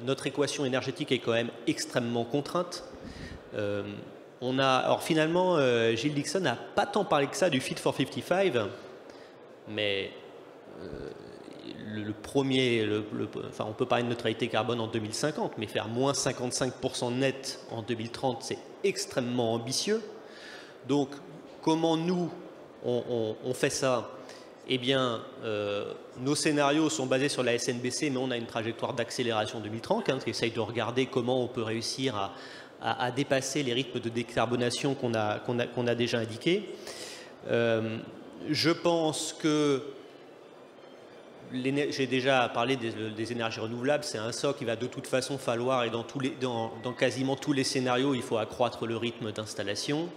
notre équation énergétique est quand même extrêmement contrainte. Alors finalement, Gilles Dickson n'a pas tant parlé que ça du Fit for 55, mais enfin, on peut parler de neutralité carbone en 2050, mais faire moins 55% net en 2030, c'est extrêmement ambitieux. Donc, comment nous, on fait ça? Eh bien, nos scénarios sont basés sur la SNBC, mais on a une trajectoire d'accélération 2030 qui essaye de regarder comment on peut réussir à dépasser les rythmes de décarbonation qu'on a déjà indiqués. Je pense que j'ai déjà parlé des énergies renouvelables, c'est un socle, il va de toute façon falloir, et dans quasiment tous les scénarios, il faut accroître le rythme d'installation.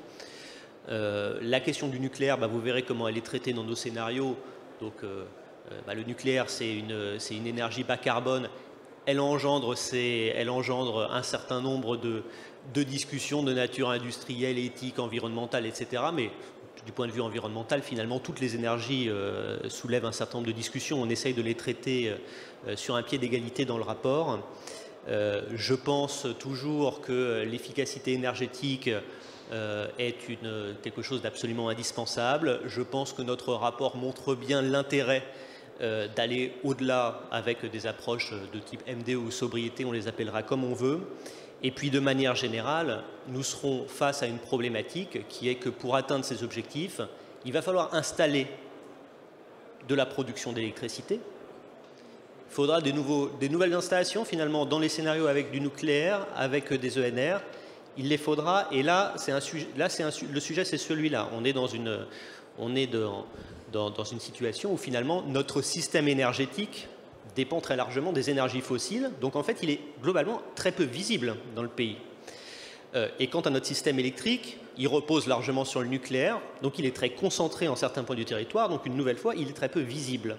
La question du nucléaire, vous verrez comment elle est traitée dans nos scénarios. Donc, le nucléaire, c'est une énergie bas carbone. Elle engendre un certain nombre de discussions de nature industrielle, éthique, environnementale, etc. Mais du point de vue environnemental, finalement, toutes les énergies soulèvent un certain nombre de discussions. On essaye de les traiter sur un pied d'égalité dans le rapport. Je pense toujours que l'efficacité énergétique est quelque chose d'absolument indispensable. Je pense que notre rapport montre bien l'intérêt d'aller au-delà avec des approches de type MDE ou sobriété, on les appellera comme on veut. Et puis de manière générale, nous serons face à une problématique qui est que pour atteindre ces objectifs, il va falloir installer de la production d'électricité. Il faudra des nouvelles installations finalement dans les scénarios avec du nucléaire, avec des ENR. Il les faudra, et là, le sujet c'est celui-là. On est dans une situation où finalement notre système énergétique dépend très largement des énergies fossiles. Donc en fait, il est globalement très peu visible dans le pays. Et quant à notre système électrique, il repose largement sur le nucléaire. Donc il est très concentré en certains points du territoire. Donc une nouvelle fois, il est très peu visible.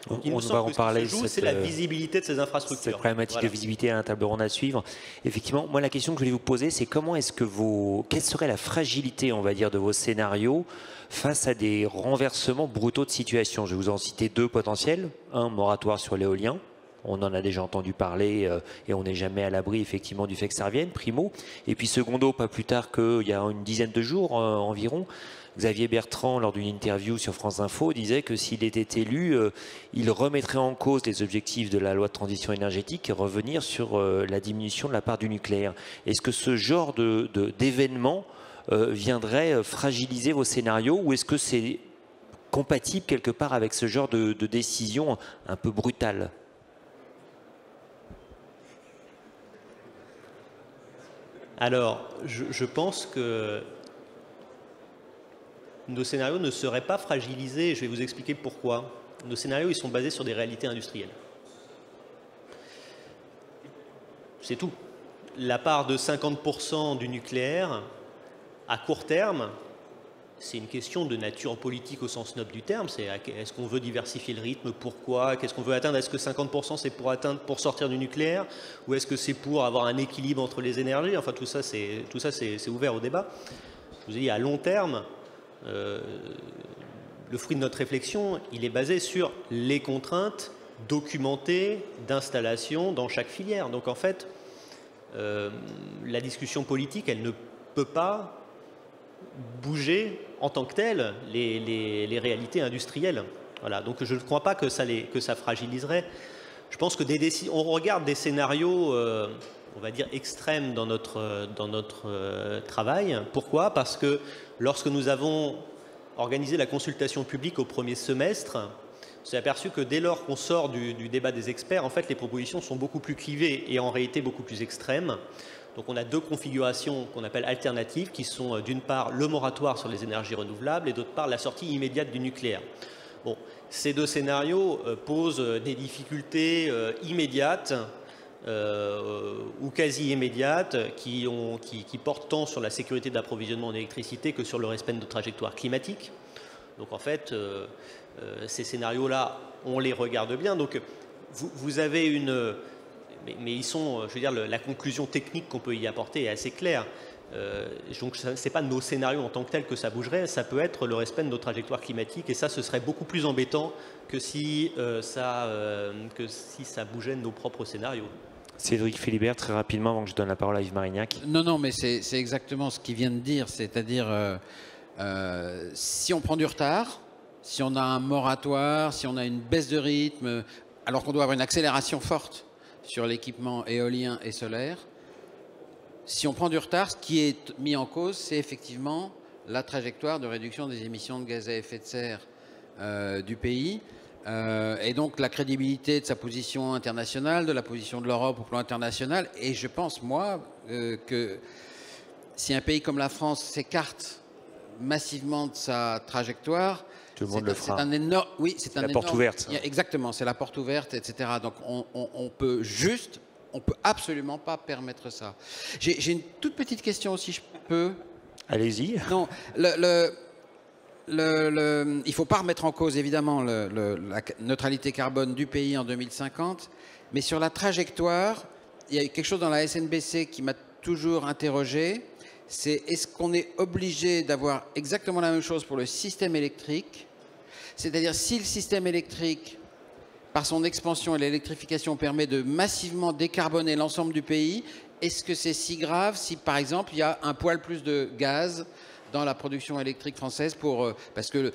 Donc, il nous semble que ce qui se joue, c'est la visibilité de ces infrastructures. Cette problématique de visibilité à un table ronde à suivre. Effectivement, moi la question que je voulais vous poser, c'est quelle serait la fragilité, on va dire, de vos scénarios face à des renversements brutaux de situation? Je vais vous en citer deux potentiels. Un, moratoire sur l'éolien. On en a déjà entendu parler et on n'est jamais à l'abri effectivement du fait que ça revienne, primo. Et puis secondo, pas plus tard qu'il y a une dizaine de jours environ, Xavier Bertrand, lors d'une interview sur France Info, disait que s'il était élu, il remettrait en cause les objectifs de la loi de transition énergétique et revenir sur la diminution de la part du nucléaire. Est-ce que ce genre d'événement viendrait fragiliser vos scénarios, ou est-ce que c'est compatible quelque part avec ce genre de décision un peu brutale? Alors, je pense que nos scénarios ne seraient pas fragilisés. Je vais vous expliquer pourquoi. Nos scénarios, ils sont basés sur des réalités industrielles. C'est tout. La part de 50% du nucléaire, à court terme, c'est une question de nature politique au sens noble du terme. C'est est-ce qu'on veut diversifier le rythme? Pourquoi? Qu'est-ce qu'on veut atteindre? Est-ce que 50% c'est pour sortir du nucléaire? Ou est-ce que c'est pour avoir un équilibre entre les énergies? Enfin, tout ça, c'est ouvert au débat. Je vous ai dit, à long terme, le fruit de notre réflexion, il est basé sur les contraintes documentées d'installation dans chaque filière. Donc, en fait, la discussion politique, elle ne peut pas bouger en tant que telle les réalités industrielles. Voilà. Donc je ne crois pas que ça fragiliserait. Je pense que on regarde des scénarios, on va dire, extrêmes dans notre travail. Pourquoi? Parce que lorsque nous avons organisé la consultation publique au premier semestre, on s'est aperçu que dès lors qu'on sort du débat des experts, en fait, les propositions sont beaucoup plus clivées et en réalité beaucoup plus extrêmes. Donc on a deux configurations qu'on appelle alternatives, qui sont d'une part le moratoire sur les énergies renouvelables et d'autre part la sortie immédiate du nucléaire. Bon, ces deux scénarios posent des difficultés immédiates ou quasi immédiates qui portent tant sur la sécurité d'approvisionnement en électricité que sur le respect de nos trajectoires climatiques. Donc en fait, ces scénarios-là, on les regarde bien. Donc vous avez une... Mais ils sont, je veux dire, la conclusion technique qu'on peut y apporter est assez claire. Donc ce n'est pas nos scénarios en tant que tels que ça bougerait, ça peut être le respect de nos trajectoires climatiques, et ça, ce serait beaucoup plus embêtant que si ça bougeait de nos propres scénarios. Cédric Philibert, très rapidement, avant que je donne la parole à Yves Marignac. Non, non, mais c'est exactement ce qu'il vient de dire, c'est-à-dire si on prend du retard, si on a un moratoire, si on a une baisse de rythme, alors qu'on doit avoir une accélération forte sur l'équipement éolien et solaire, si on prend du retard, ce qui est mis en cause, c'est effectivement la trajectoire de réduction des émissions de gaz à effet de serre du pays. Et donc la crédibilité de sa position internationale, de la position de l'Europe au plan international. Et je pense, moi, que si un pays comme la France s'écarte massivement de sa trajectoire, tout le monde le fera. C'est un énorme, oui, c'est la porte ouverte. Exactement, c'est la porte ouverte, etc. Donc on peut absolument pas permettre ça. J'ai une toute petite question aussi, je peux. Allez-y. Non, il ne faut pas remettre en cause, évidemment, la neutralité carbone du pays en 2050, mais sur la trajectoire, il y a quelque chose dans la SNBC qui m'a toujours interrogé, c'est est-ce qu'on est obligé d'avoir exactement la même chose pour le système électrique? C'est-à-dire, si le système électrique, par son expansion et l'électrification, permet de massivement décarboner l'ensemble du pays, est-ce que c'est si grave si, par exemple, il y a un poil plus de gaz dans la production électrique française parce que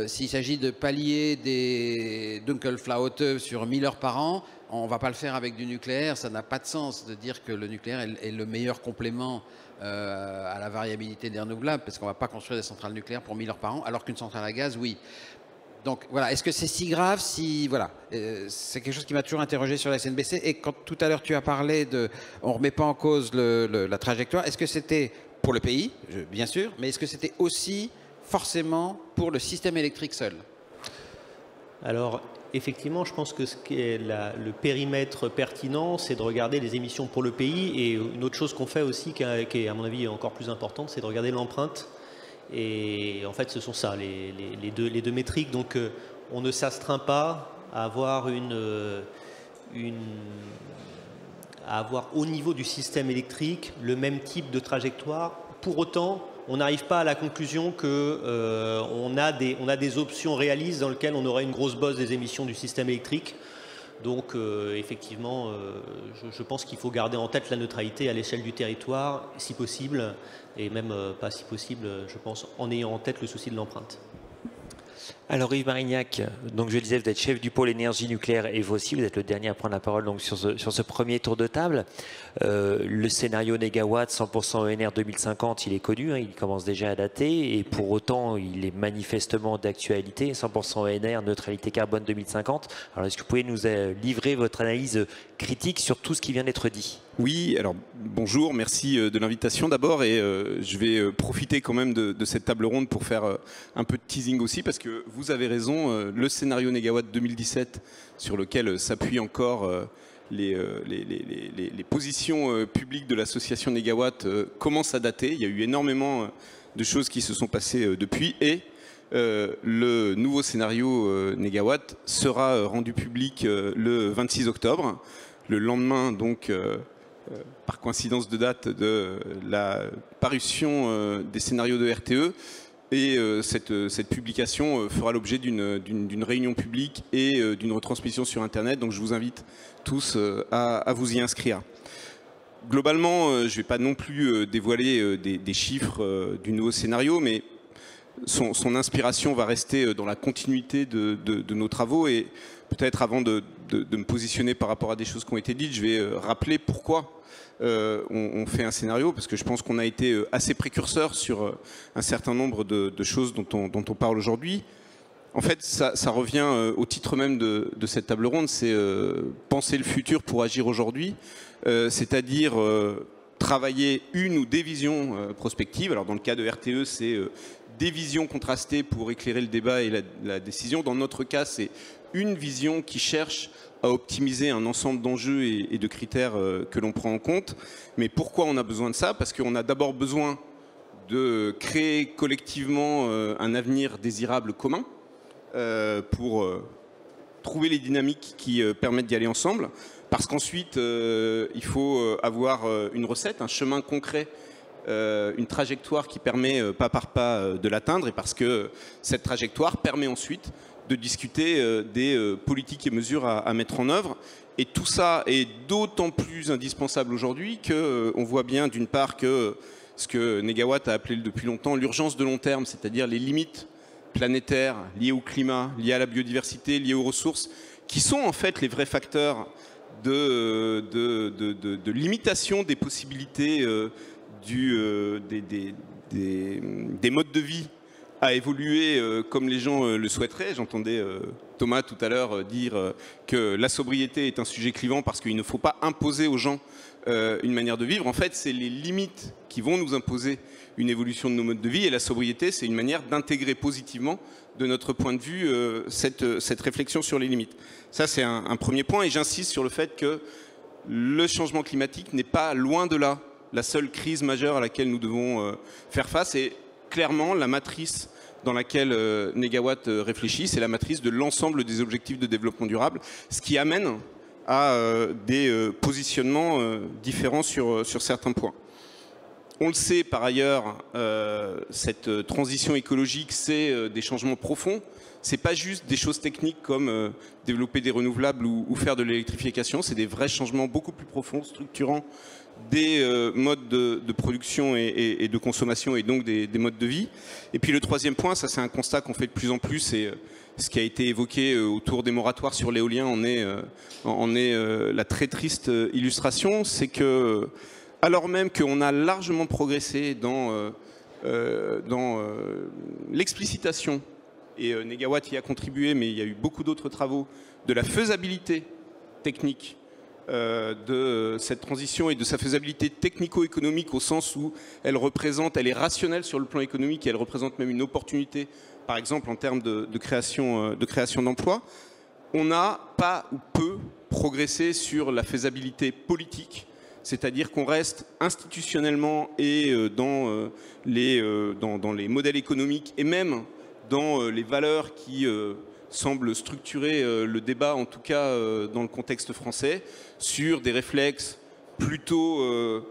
s'il s'agit de pallier des Dunkelflaute sur 1000 heures par an, on ne va pas le faire avec du nucléaire. Ça n'a pas de sens de dire que le nucléaire est le meilleur complément à la variabilité des renouvelables, parce qu'on ne va pas construire des centrales nucléaires pour 1000 heures par an, alors qu'une centrale à gaz, oui. Donc voilà, est-ce que c'est si grave si... Voilà, c'est quelque chose qui m'a toujours interrogé sur la SNBC. Et quand tout à l'heure tu as parlé de... On ne remet pas en cause la trajectoire, est-ce que c'était pour le pays, bien sûr, mais est-ce que c'était aussi forcément pour le système électrique seul? Alors, effectivement, je pense que ce qui est le périmètre pertinent, c'est de regarder les émissions pour le pays. Et une autre chose qu'on fait aussi, qui est à mon avis encore plus importante, c'est de regarder l'empreinte. Et en fait, ce sont ça, les deux métriques. Donc, on ne s'astreint pas à avoir à avoir au niveau du système électrique le même type de trajectoire. Pour autant, on n'arrive pas à la conclusion qu'on a des options réalistes dans lesquelles on aurait une grosse bosse des émissions du système électrique. Donc effectivement, je pense qu'il faut garder en tête la neutralité à l'échelle du territoire, si possible, et même pas si possible, je pense, en ayant en tête le souci de l'empreinte. Alors Yves Marignac, donc je le disais, vous êtes chef du pôle énergie nucléaire et vous aussi, vous êtes le dernier à prendre la parole donc, sur ce premier tour de table. Le scénario négawatt 100% ENR 2050, il est connu, hein, il commence déjà à dater et pour autant il est manifestement d'actualité, 100% ENR, neutralité carbone 2050. Alors est-ce que vous pouvez nous livrer votre analyse critique sur tout ce qui vient d'être dit ? Oui, alors bonjour, merci de l'invitation d'abord et je vais profiter quand même de cette table ronde pour faire un peu de teasing aussi parce que vous avez raison, le scénario négawatt 2017 sur lequel s'appuient encore les positions publiques de l'association Négawatt commence à dater. Il y a eu énormément de choses qui se sont passées depuis et le nouveau scénario Négawatt sera rendu public le 26 octobre, le lendemain donc par coïncidence de date de la parution des scénarios de RTE. Et cette publication fera l'objet d'une réunion publique et d'une retransmission sur Internet. Donc je vous invite tous à vous y inscrire. Globalement, je ne vais pas non plus dévoiler des chiffres du nouveau scénario, mais son inspiration va rester dans la continuité de nos travaux. Et peut-être avant de me positionner par rapport à des choses qui ont été dites, je vais rappeler pourquoi on fait un scénario, parce que je pense qu'on a été assez précurseur sur un certain nombre de choses dont on parle aujourd'hui. En fait, ça revient au titre même de cette table ronde, c'est penser le futur pour agir aujourd'hui, c'est-à-dire travailler une ou des visions prospectives. Alors dans le cas de RTE, c'est des visions contrastées pour éclairer le débat et la décision. Dans notre cas, c'est une vision qui cherche à optimiser un ensemble d'enjeux et de critères que l'on prend en compte. Mais pourquoi on a besoin de ça? Parce qu'on a d'abord besoin de créer collectivement un avenir désirable commun pour trouver les dynamiques qui permettent d'y aller ensemble. Parce qu'ensuite, il faut avoir une recette, un chemin concret, une trajectoire qui permet pas par pas de l'atteindre. Et parce que cette trajectoire permet ensuite de discuter des politiques et mesures à mettre en œuvre. Et tout ça est d'autant plus indispensable aujourd'hui qu'on voit bien d'une part que ce que Negawatt a appelé depuis longtemps l'urgence de long terme, c'est-à-dire les limites planétaires liées au climat, liées à la biodiversité, liées aux ressources, qui sont en fait les vrais facteurs de limitation des possibilités des modes de vie à évoluer comme les gens le souhaiteraient. J'entendais Thomas tout à l'heure dire que la sobriété est un sujet clivant parce qu'il ne faut pas imposer aux gens une manière de vivre. En fait, c'est les limites qui vont nous imposer une évolution de nos modes de vie, et la sobriété, c'est une manière d'intégrer positivement, de notre point de vue, cette réflexion sur les limites. Ça, c'est un premier point, et j'insiste sur le fait que le changement climatique n'est pas, loin de là, la seule crise majeure à laquelle nous devons faire face. Et clairement, la matrice dans laquelle Negawatt réfléchit, c'est la matrice de l'ensemble des objectifs de développement durable, ce qui amène à des positionnements différents sur certains points. On le sait par ailleurs, cette transition écologique, c'est des changements profonds. Ce n'est pas juste des choses techniques comme développer des renouvelables ou faire de l'électrification, c'est des vrais changements beaucoup plus profonds, structurants des modes de production et de consommation, et donc des modes de vie. Et puis le troisième point, ça c'est un constat qu'on fait de plus en plus, et ce qui a été évoqué autour des moratoires sur l'éolien en est la très triste illustration, c'est que alors même qu'on a largement progressé dans l'explicitation, et Negawatt y a contribué, mais il y a eu beaucoup d'autres travaux, de la faisabilité technique de cette transition et de sa faisabilité technico-économique, au sens où elle est rationnelle sur le plan économique et elle représente même une opportunité, par exemple en termes de création d'emplois. On n'a pas ou peu progressé sur la faisabilité politique, c'est-à-dire qu'on reste institutionnellement et dans les modèles économiques et même dans les valeurs qui semblent structurer le débat, en tout cas dans le contexte français, sur des réflexes plutôt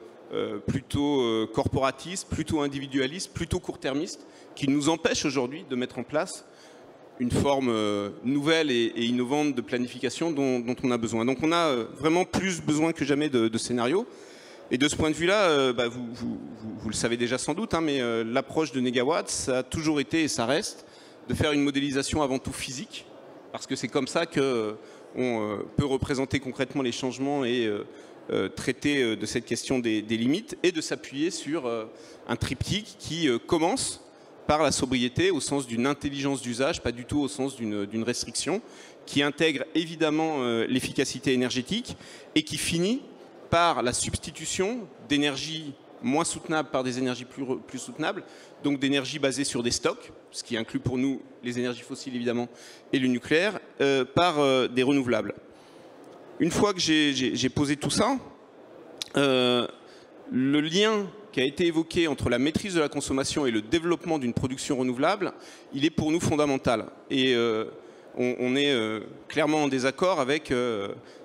corporatistes, plutôt individualistes, plutôt court-termistes, qui nous empêchent aujourd'hui de mettre en place une forme nouvelle et innovante de planification dont on a besoin. Donc on a vraiment plus besoin que jamais de scénarios. Et de ce point de vue-là, vous le savez déjà sans doute, hein, mais l'approche de Negawatt, ça a toujours été et ça reste de faire une modélisation avant tout physique, parce que c'est comme ça qu'on peut représenter concrètement les changements et traiter de cette question des limites, et de s'appuyer sur un triptyque qui commence par la sobriété au sens d'une intelligence d'usage, pas du tout au sens d'une restriction, qui intègre évidemment l'efficacité énergétique et qui finit par la substitution d'énergies moins soutenables par des énergies plus soutenables, donc d'énergie basée sur des stocks, ce qui inclut pour nous les énergies fossiles évidemment et le nucléaire, par des renouvelables. Une fois que j'ai posé tout ça, le lien qui a été évoqué entre la maîtrise de la consommation et le développement d'une production renouvelable, il est pour nous fondamental. Et on est clairement en désaccord avec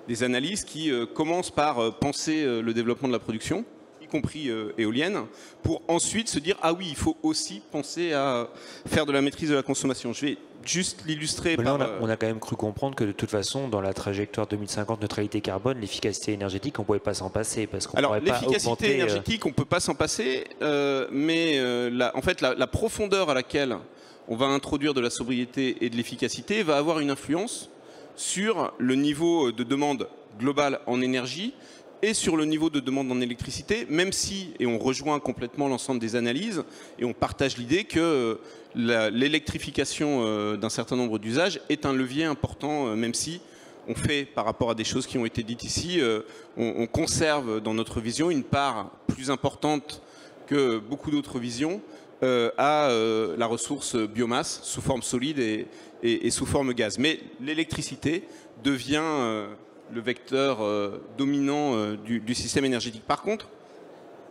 des analyses qui commencent par penser le développement de la production, y compris éolienne, pour ensuite se dire « Ah oui, il faut aussi penser à faire de la maîtrise de la consommation ». Je vais juste l'illustrer par... On a quand même cru comprendre que de toute façon, dans la trajectoire 2050 neutralité carbone, l'efficacité énergétique, on ne pouvait pas s'en passer. Parce qu'on Alors pourrait pas l'efficacité augmenter, énergétique, on ne peut pas s'en passer, mais en fait la profondeur à laquelle on va introduire de la sobriété et de l'efficacité va avoir une influence sur le niveau de demande globale en énergie et sur le niveau de demande en électricité, même si, et on rejoint complètement l'ensemble des analyses, et on partage l'idée que l'électrification d'un certain nombre d'usages est un levier important, même si on fait, par rapport à des choses qui ont été dites ici, on conserve dans notre vision une part plus importante que beaucoup d'autres visions à la ressource biomasse sous forme solide et sous forme gaz. Mais l'électricité devient le vecteur dominant du système énergétique. Par contre,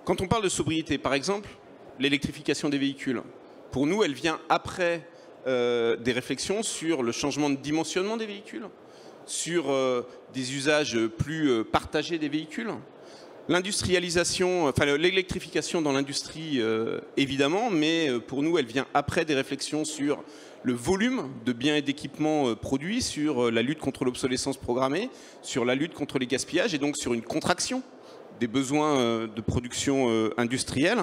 quand on parle de sobriété, par exemple, l'électrification des véhicules, pour nous, elle vient après des réflexions sur le changement de dimensionnement des véhicules, sur des usages plus partagés des véhicules, L'industrialisation, enfin l'électrification dans l'industrie, évidemment, mais pour nous, elle vient après des réflexions sur le volume de biens et d'équipements produits, sur la lutte contre l'obsolescence programmée, sur la lutte contre les gaspillages et donc sur une contraction des besoins de production industrielle.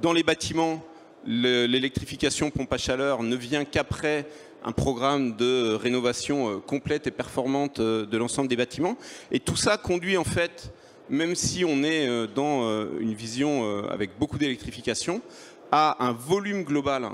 Dans les bâtiments, l'électrification pompe à chaleur ne vient qu'après un programme de rénovation complète et performante de l'ensemble des bâtiments. Et tout ça conduit en fait, même si on est dans une vision avec beaucoup d'électrification, à un volume global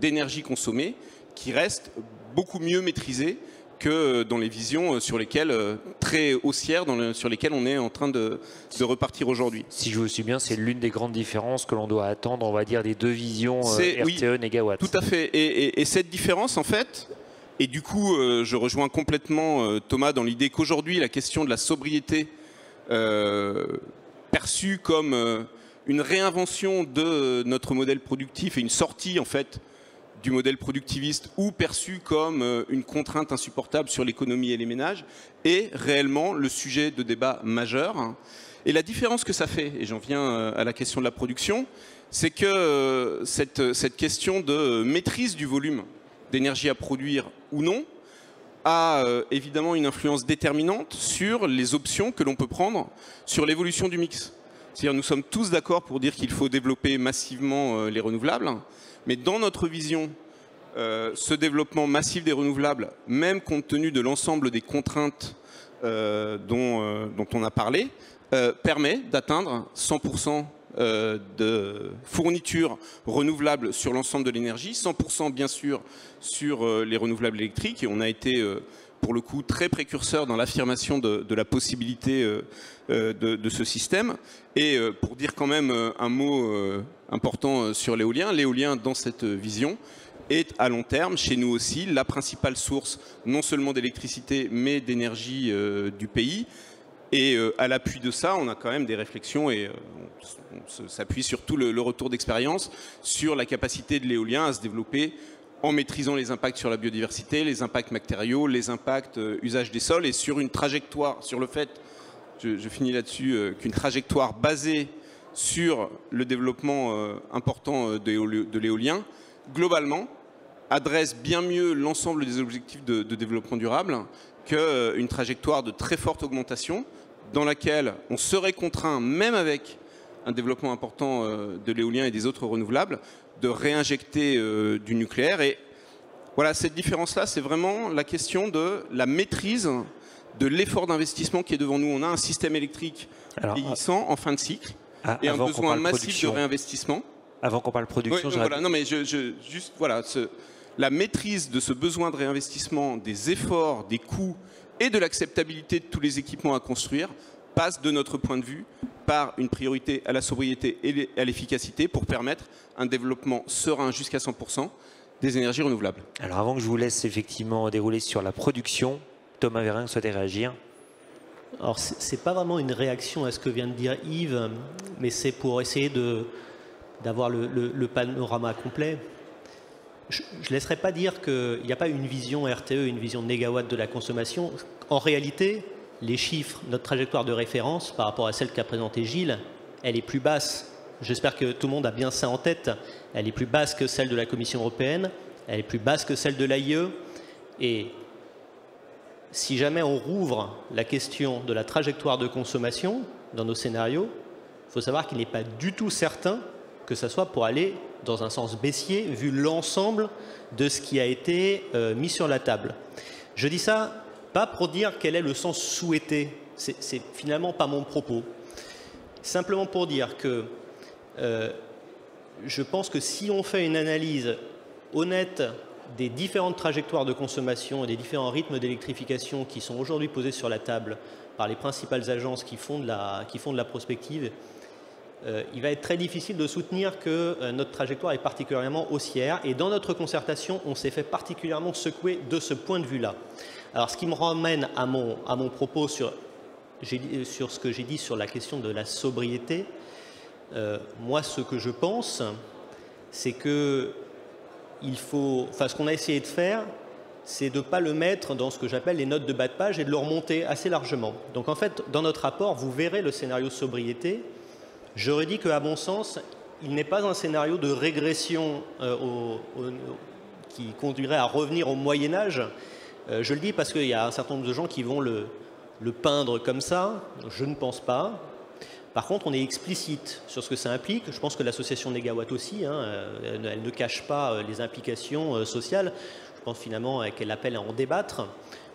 d'énergie consommée qui reste beaucoup mieux maîtrisé que dans les visions sur lesquelles, très haussières, sur lesquelles on est en train de repartir aujourd'hui. Si je vous suis bien, c'est l'une des grandes différences que l'on doit attendre, on va dire, des deux visions RTE oui, négawatt. Tout à fait. Et cette différence, en fait, et du coup, je rejoins complètement Thomas dans l'idée qu'aujourd'hui, la question de la sobriété perçue comme une réinvention de notre modèle productif et une sortie, en fait, du modèle productiviste ou perçue comme une contrainte insupportable sur l'économie et les ménages est réellement le sujet de débat majeur. Et la différence que ça fait, et j'en viens à la question de la production, c'est que cette question de maîtrise du volume d'énergie à produire ou non a évidemment une influence déterminante sur les options que l'on peut prendre sur l'évolution du mix. C'est-à-dire nous sommes tous d'accord pour dire qu'il faut développer massivement les renouvelables, mais dans notre vision, ce développement massif des renouvelables, même compte tenu de l'ensemble des contraintes dont on a parlé, permet d'atteindre 100% de fournitures renouvelables sur l'ensemble de l'énergie, 100% bien sûr sur les renouvelables électriques. Et on a été pour le coup très précurseur dans l'affirmation de la possibilité de ce système. Et pour dire quand même un mot important sur l'éolien, l'éolien dans cette vision est à long terme, chez nous aussi, la principale source non seulement d'électricité mais d'énergie du pays. Et à l'appui de ça, on a quand même des réflexions et on s'appuie sur tout le retour d'expérience sur la capacité de l'éolien à se développer en maîtrisant les impacts sur la biodiversité, les impacts matériaux, les impacts usage des sols et sur une trajectoire, sur le fait, je finis là-dessus, qu'une trajectoire basée sur le développement important de l'éolien, globalement, adresse bien mieux l'ensemble des objectifs de développement durable qu'une trajectoire de très forte augmentation dans laquelle on serait contraint, même avec un développement important de l'éolien et des autres renouvelables, de réinjecter du nucléaire. Et voilà, cette différence-là, c'est vraiment la question de la maîtrise de l'effort d'investissement qui est devant nous. On a un système électrique vieillissant en fin de cycle et un besoin massif de réinvestissement. Avant qu'on parle production, oui, voilà, non mais juste voilà, la maîtrise de ce besoin de réinvestissement, des efforts, des coûts et de l'acceptabilité de tous les équipements à construire passe de notre point de vue par une priorité à la sobriété et à l'efficacité pour permettre un développement serein jusqu'à 100% des énergies renouvelables. Alors avant que je vous laisse effectivement dérouler sur la production, Thomas Vérin souhaitait réagir. Alors c'est pas vraiment une réaction à ce que vient de dire Yves, mais c'est pour essayer d'avoir le panorama complet. Je ne laisserai pas dire qu'il n'y a pas une vision RTE, une vision négawatt de la consommation. En réalité, les chiffres, notre trajectoire de référence par rapport à celle qu'a présentée Gilles, elle est plus basse. J'espère que tout le monde a bien ça en tête. Elle est plus basse que celle de la Commission européenne, elle est plus basse que celle de l'AIE. Et si jamais on rouvre la question de la trajectoire de consommation dans nos scénarios, il faut savoir qu'il n'est pas du tout certain que ça soit pour aller dans un sens baissier, vu l'ensemble de ce qui a été mis sur la table. Je dis ça pas pour dire quel est le sens souhaité, c'est finalement pas mon propos. Simplement pour dire que je pense que si on fait une analyse honnête des différentes trajectoires de consommation et des différents rythmes d'électrification qui sont aujourd'hui posés sur la table par les principales agences qui font de la prospective, il va être très difficile de soutenir que notre trajectoire est particulièrement haussière. Et dans notre concertation, on s'est fait particulièrement secouer de ce point de vue-là. Alors, ce qui me ramène à mon propos sur ce que j'ai dit sur la question de la sobriété, moi, ce que je pense, c'est que ce qu'on a essayé de faire, c'est de ne pas le mettre dans ce que j'appelle les notes de bas de page et de le remonter assez largement. Donc en fait, dans notre rapport, vous verrez le scénario sobriété. J'aurais dit qu'à mon sens, il n'est pas un scénario de régression qui conduirait à revenir au Moyen-Âge. Je le dis parce qu'il y a un certain nombre de gens qui vont le peindre comme ça. Je ne pense pas. Par contre, on est explicite sur ce que ça implique. Je pense que l'association Négawatt aussi, hein, elle ne cache pas les implications sociales. Je pense finalement qu'elle appelle à en débattre.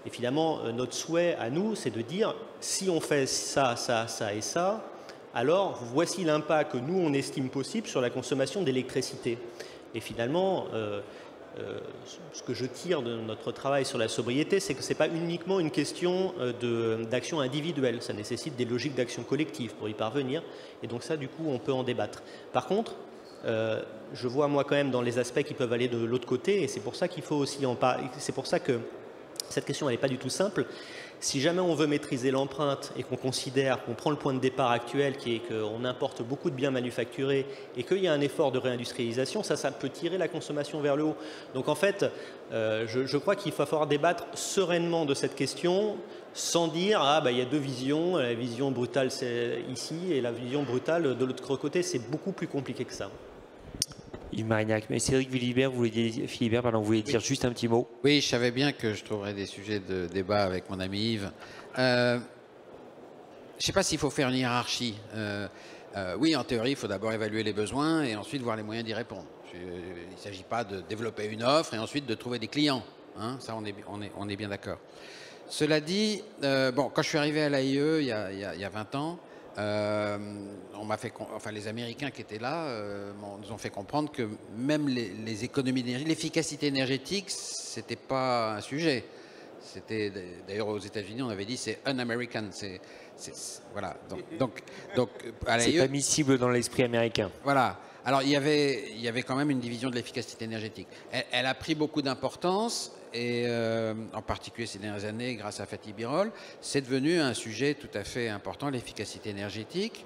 Et finalement, notre souhait à nous, c'est de dire, si on fait ça, ça, ça et ça, alors voici l'impact que nous, on estime possible sur la consommation d'électricité. Et finalement, ce que je tire de notre travail sur la sobriété, c'est que ce n'est pas uniquement une question d'action individuelle. Ça nécessite des logiques d'action collective pour y parvenir. Et donc ça, du coup, on peut en débattre. Par contre, je vois moi quand même dans les aspects qui peuvent aller de l'autre côté, et c'est pour ça qu'il faut aussi en parler. C'est pour ça que cette question, elle n'est pas du tout simple. Si jamais on veut maîtriser l'empreinte et qu'on considère qu'on prend le point de départ actuel qui est qu'on importe beaucoup de biens manufacturés et qu'il y a un effort de réindustrialisation, ça peut tirer la consommation vers le haut. Donc en fait, je crois qu'il va falloir débattre sereinement de cette question sans dire « Ah, bah, il y a deux visions, la vision brutale c'est ici et la vision brutale de l'autre côté ». C'est beaucoup plus compliqué que ça. Yves Marignac, mais Cédric Philibert, vous voulez dire juste un petit mot? Oui, je savais bien que je trouverais des sujets de débat avec mon ami Yves. Je ne sais pas s'il faut faire une hiérarchie. Oui, en théorie, il faut d'abord évaluer les besoins et ensuite voir les moyens d'y répondre. Il ne s'agit pas de développer une offre et ensuite de trouver des clients. Hein, ça, on est bien d'accord. Cela dit, bon, quand je suis arrivé à l'AIE il y a 20 ans, les Américains qui étaient là nous ont fait comprendre que même les économies d'énergie, l'efficacité énergétique, c'était pas un sujet. C'était d'ailleurs aux États-Unis, on avait dit c'est un-American. Voilà. Donc c'est pas miscible dans l'esprit américain. Voilà. Alors il y avait quand même une division de l'efficacité énergétique. Elle a pris beaucoup d'importance. Et en particulier ces dernières années, grâce à Fatih Birol, c'est devenu un sujet tout à fait important, l'efficacité énergétique.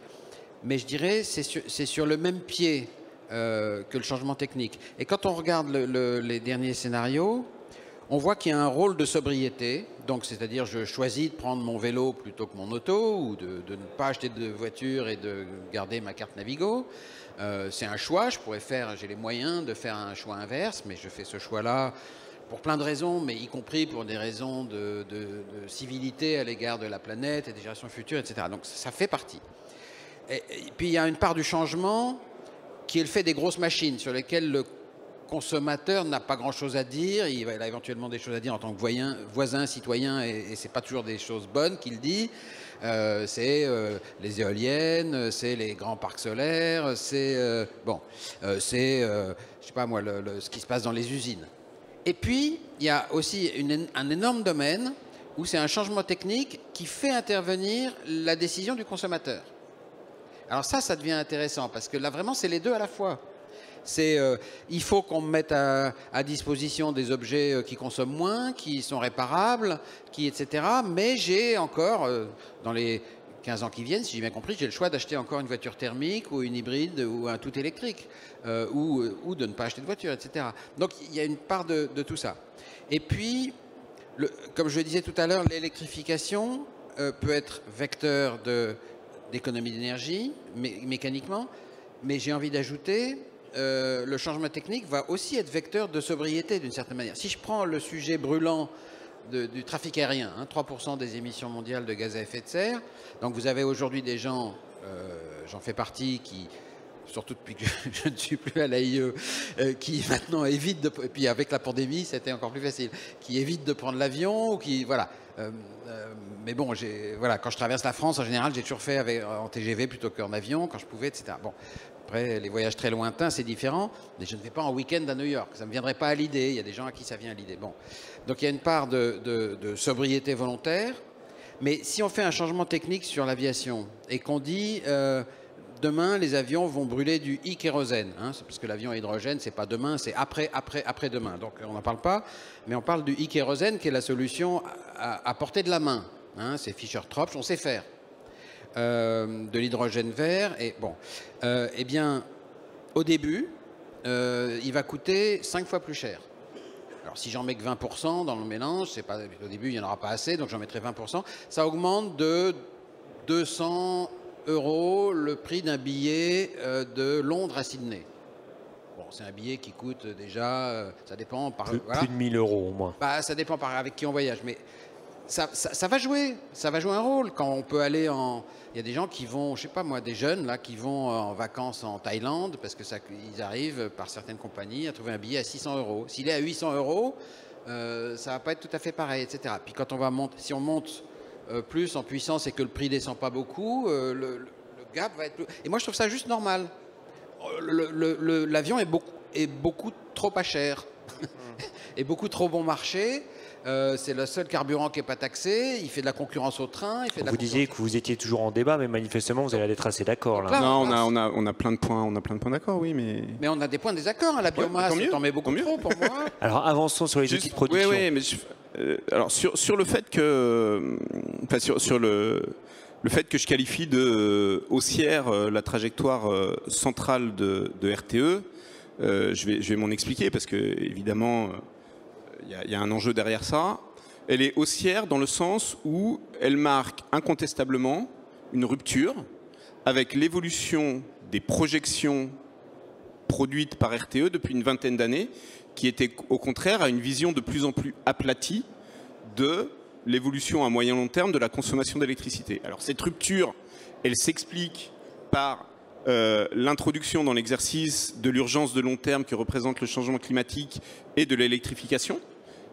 Mais je dirais c'est sur le même pied que le changement technique. Et quand on regarde les derniers scénarios, on voit qu'il y a un rôle de sobriété. Donc, c'est-à-dire, je choisis de prendre mon vélo plutôt que mon auto, ou de ne pas acheter de voiture et de garder ma carte Navigo. C'est un choix. J'ai les moyens de faire un choix inverse, mais je fais ce choix-là pour plein de raisons, mais y compris pour des raisons de civilité à l'égard de la planète et des générations futures, etc. Donc ça fait partie. Et puis il y a une part du changement qui est le fait des grosses machines sur lesquelles le consommateur n'a pas grand-chose à dire. Il a éventuellement des choses à dire en tant que voisin, citoyen, et c'est pas toujours des choses bonnes qu'il dit. C'est les éoliennes, c'est les grands parcs solaires, c'est je sais pas moi, ce qui se passe dans les usines. Et puis, il y a aussi un énorme domaine où c'est un changement technique qui fait intervenir la décision du consommateur. Alors ça devient intéressant parce que là, vraiment, c'est les deux à la fois. Il faut qu'on mette à disposition des objets qui consomment moins, qui sont réparables, etc. Mais j'ai encore, dans les 15 ans qui viennent, si j'ai bien compris, j'ai le choix d'acheter encore une voiture thermique ou une hybride ou un tout électrique ou de ne pas acheter de voiture, etc. Donc il y a une part de tout ça. Et puis, comme je le disais tout à l'heure, l'électrification peut être vecteur d'économie d'énergie mécaniquement, mais j'ai envie d'ajouter, le changement technique va aussi être vecteur de sobriété d'une certaine manière. Si je prends le sujet brûlant du trafic aérien, 3% des émissions mondiales de gaz à effet de serre. Donc vous avez aujourd'hui des gens, j'en fais partie, qui, surtout depuis que je ne suis plus à l'AIE, qui maintenant évitent et puis avec la pandémie, c'était encore plus facile, qui évitent de prendre l'avion, ou qui, voilà. Mais bon, quand je traverse la France, en général, j'ai toujours fait en TGV plutôt qu'en avion, quand je pouvais, etc. Bon. Après, les voyages très lointains, c'est différent, mais je ne vais pas en week-end à New York. Ça ne me viendrait pas à l'idée. Il y a des gens à qui ça vient à l'idée. Bon. Donc il y a une part de sobriété volontaire, mais si on fait un changement technique sur l'aviation et qu'on dit demain les avions vont brûler du e-kérosène, parce que l'avion à hydrogène, c'est pas demain, c'est après-demain. Donc on n'en parle pas, mais on parle du e-kérosène qui est la solution à portée de la main. C'est Fischer-Tropsch, on sait faire. De l'hydrogène vert, et bon, eh bien, au début, il va coûter 5 fois plus cher. Alors si j'en mets que 20% dans le mélange, c'est pas, au début il n'y en aura pas assez, donc j'en mettrai 20%, ça augmente de 200 € le prix d'un billet de Londres à Sydney. Bon, c'est un billet qui coûte déjà, ça dépend par... Plus de 1 000 € au moins. Bah, ça dépend avec qui on voyage, mais ça va jouer un rôle. Quand on peut aller en... Il y a des gens qui vont, je sais pas moi, des jeunes là, qui vont en vacances en Thaïlande, parce que ils arrivent par certaines compagnies à trouver un billet à 600 €. S'il est à 800 €, ça va pas être tout à fait pareil, etc. Puis quand on va si on monte plus en puissance et que le prix descend pas beaucoup, le gap va être plus... Et moi je trouve ça juste normal. L'avion est beaucoup trop pas cher et beaucoup trop bon marché. C'est le seul carburant qui n'est pas taxé. Il fait de la concurrence au train. Vous disiez que vous étiez toujours en débat, mais manifestement vous allez être assez d'accord là. Non, on a plein de points, d'accord, oui, mais. Mais on a des points de désaccord. Hein, la biomasse, t'en mets beaucoup trop pour moi. Alors avançons sur les outils de production. Oui, mais alors sur le fait que, enfin, sur le fait que je qualifie de haussière la trajectoire centrale de RTE, je vais m'en expliquer parce que évidemment. Il y a un enjeu derrière ça. Elle est haussière dans le sens où elle marque incontestablement une rupture avec l'évolution des projections produites par RTE depuis une vingtaine d'années, qui était au contraire à une vision de plus en plus aplatie de l'évolution à moyen long terme de la consommation d'électricité. Alors cette rupture, elle s'explique par l'introduction dans l'exercice de l'urgence de long terme que représente le changement climatique et de l'électrification.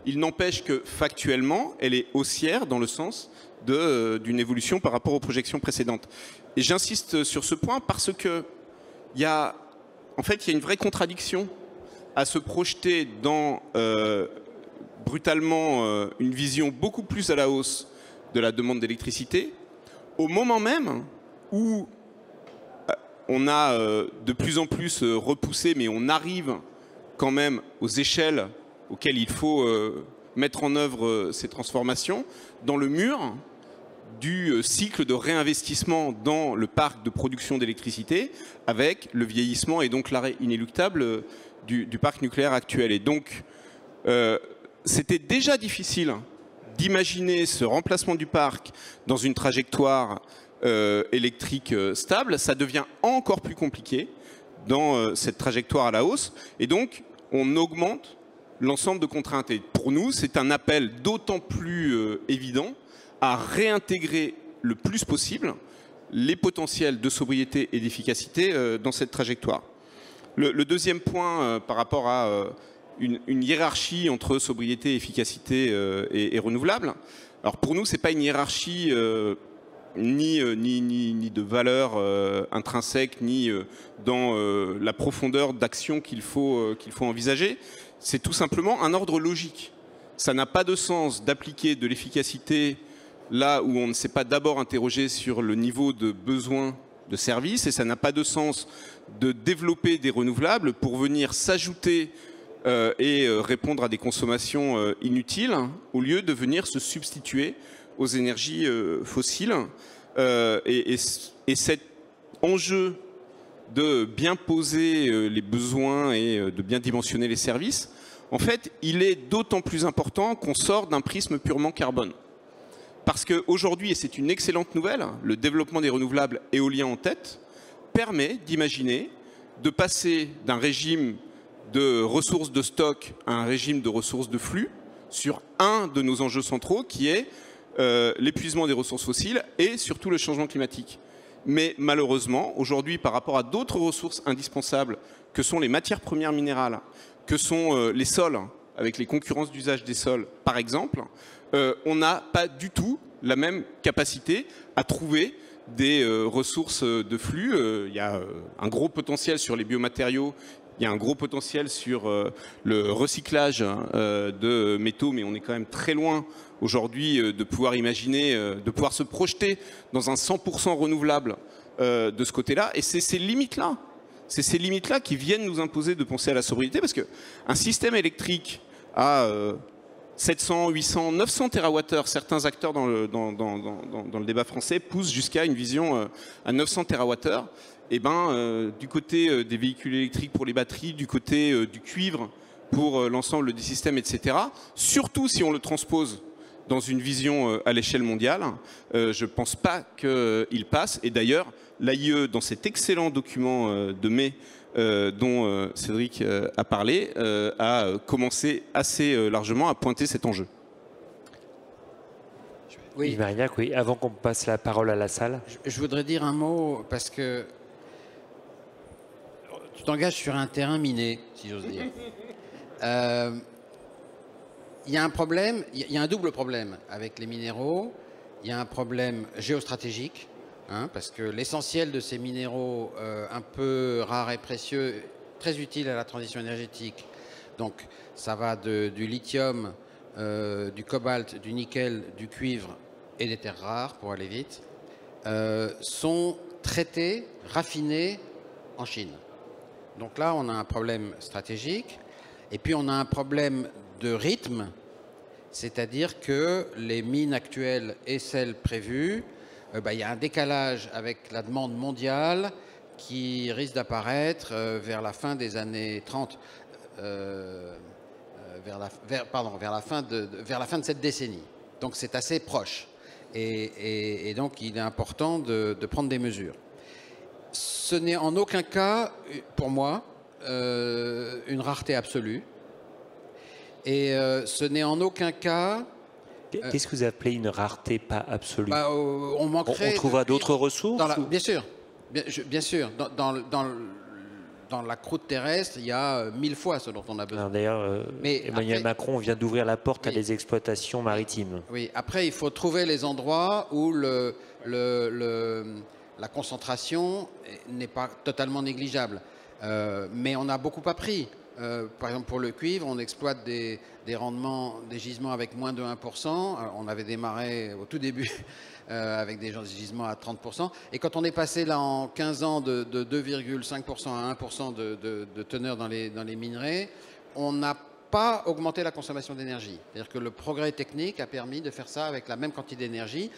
Il n'empêche que factuellement, elle est haussière dans le sens d'une évolution par rapport aux projections précédentes. Et j'insiste sur ce point parce que il y a une vraie contradiction à se projeter dans brutalement une vision beaucoup plus à la hausse de la demande d'électricité au moment même où on a de plus en plus repoussé, mais on arrive quand même aux échelles auxquelles il faut mettre en œuvre ces transformations, dans le mur du cycle de réinvestissement dans le parc de production d'électricité, avec le vieillissement et donc l'arrêt inéluctable du parc nucléaire actuel. Et donc, c'était déjà difficile d'imaginer ce remplacement du parc dans une trajectoire électrique stable. Ça devient encore plus compliqué dans cette trajectoire à la hausse. Et donc, on augmente l'ensemble de contraintes. Et pour nous, c'est un appel d'autant plus évident à réintégrer le plus possible les potentiels de sobriété et d'efficacité dans cette trajectoire. Le deuxième point par rapport à une hiérarchie entre sobriété, efficacité et renouvelable. Alors pour nous, ce n'est pas une hiérarchie ni de valeur intrinsèque, ni dans la profondeur d'action qu'il faut envisager. C'est tout simplement un ordre logique. Ça n'a pas de sens d'appliquer de l'efficacité là où on ne s'est pas d'abord interrogé sur le niveau de besoin de service, et ça n'a pas de sens de développer des renouvelables pour venir s'ajouter et répondre à des consommations inutiles, au lieu de venir se substituer aux énergies fossiles. Et cet enjeu de bien poser les besoins et de bien dimensionner les services, en fait, il est d'autant plus important qu'on sort d'un prisme purement carbone. Parce qu'aujourd'hui, et c'est une excellente nouvelle, le développement des renouvelables éoliens en tête permet d'imaginer de passer d'un régime de ressources de stock à un régime de ressources de flux sur un de nos enjeux centraux qui est l'épuisement des ressources fossiles et surtout le changement climatique. Mais malheureusement, aujourd'hui, par rapport à d'autres ressources indispensables que sont les matières premières minérales, que sont les sols, avec les concurrences d'usage des sols, par exemple, on n'a pas du tout la même capacité à trouver des ressources de flux. Il y a un gros potentiel sur les biomatériaux, il y a un gros potentiel sur le recyclage de métaux, mais on est quand même très loin aujourd'hui de pouvoir imaginer, de pouvoir se projeter dans un 100% renouvelable de ce côté-là. Et c'est ces limites-là. C'est ces limites-là qui viennent nous imposer de penser à la sobriété, parce qu'un système électrique à 700, 800, 900 TWh, certains acteurs dans le débat français poussent jusqu'à une vision à 900 TWh. Et du côté des véhicules électriques pour les batteries, du côté du cuivre pour l'ensemble des systèmes, etc. Surtout si on le transpose dans une vision à l'échelle mondiale. Je ne pense pas qu'il passe. Et d'ailleurs, l'AIE, dans cet excellent document de mai dont Cédric a parlé, a commencé assez largement à pointer cet enjeu. Oui, Marignac, oui. Avant qu'on passe la parole à la salle. Je voudrais dire un mot, parce que tu t'engages sur un terrain miné, si j'ose dire. Il y a un problème, il y a un double problème avec les minéraux. Il y a un problème géostratégique, hein, parce que l'essentiel de ces minéraux un peu rares et précieux, très utiles à la transition énergétique, donc ça va du lithium, du cobalt, du nickel, du cuivre et des terres rares, pour aller vite, sont traités, raffinés en Chine. Donc là, on a un problème stratégique. Et puis, on a un problème de rythme, c'est-à-dire que les mines actuelles et celles prévues, il y a un décalage avec la demande mondiale qui risque d'apparaître vers la fin des années 30, vers la fin de cette décennie. Donc, c'est assez proche. Et donc, il est important de prendre des mesures. Ce n'est en aucun cas, pour moi, une rareté absolue. Et ce n'est en aucun cas... Qu'est-ce que vous appelez une rareté pas absolue? On manquerait... On trouvera d'autres ressources Bien sûr. Bien sûr. Dans la croûte terrestre, il y a 1000 fois ce dont on a besoin. D'ailleurs, Emmanuel Macron vient d'ouvrir la porte à des exploitations maritimes. Oui, après, il faut trouver les endroits où la concentration n'est pas totalement négligeable. Mais on a beaucoup appris. Par exemple, pour le cuivre, on exploite des rendements, des gisements avec moins de 1%. On avait démarré au tout début avec des gisements à 30%. Et quand on est passé là en 15 ans de 2,5% à 1% de teneur dans les minerais, on n'a pas augmenté la consommation d'énergie. C'est-à-dire que le progrès technique a permis de faire ça avec la même quantité d'énergie.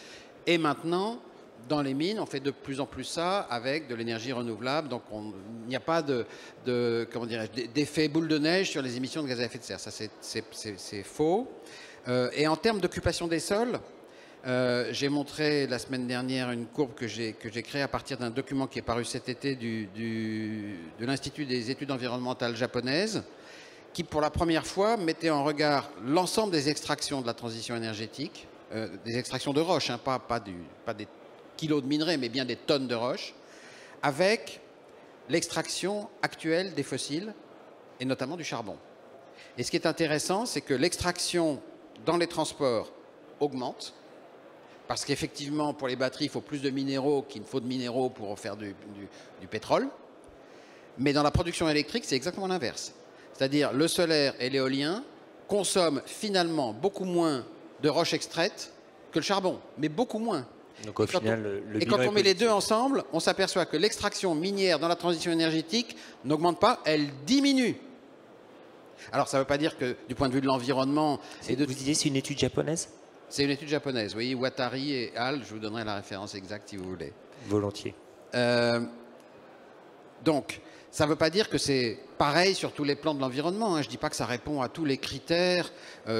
Et maintenant, dans les mines, on fait de plus en plus ça avec de l'énergie renouvelable. Donc, il n'y a pas d'effet boule de neige sur les émissions de gaz à effet de serre. Ça, c'est faux. Et en termes d'occupation des sols, j'ai montré la semaine dernière une courbe que j'ai créée à partir d'un document qui est paru cet été de l'Institut des études environnementales japonaises, qui, pour la première fois, mettait en regard l'ensemble des extractions de la transition énergétique, des extractions de roches, hein, pas des kilos de minerais, mais bien des tonnes de roches, avec l'extraction actuelle des fossiles, et notamment du charbon. Et ce qui est intéressant, c'est que l'extraction dans les transports augmente, parce qu'effectivement, pour les batteries, il faut plus de minéraux qu'il ne faut de minéraux pour faire du pétrole. Mais dans la production électrique, c'est exactement l'inverse. C'est-à-dire le solaire et l'éolien consomment finalement beaucoup moins de roches extraites que le charbon, mais beaucoup moins. Donc au final, et quand on met les deux ensemble, on s'aperçoit que l'extraction minière dans la transition énergétique n'augmente pas, elle diminue. Alors ça ne veut pas dire que du point de vue de l'environnement... Vous disiez c'est une étude japonaise? C'est une étude japonaise, oui. Watari et Hall, je vous donnerai la référence exacte si vous voulez. Volontiers. Donc, ça ne veut pas dire que c'est pareil sur tous les plans de l'environnement, hein. Je ne dis pas que ça répond à tous les critères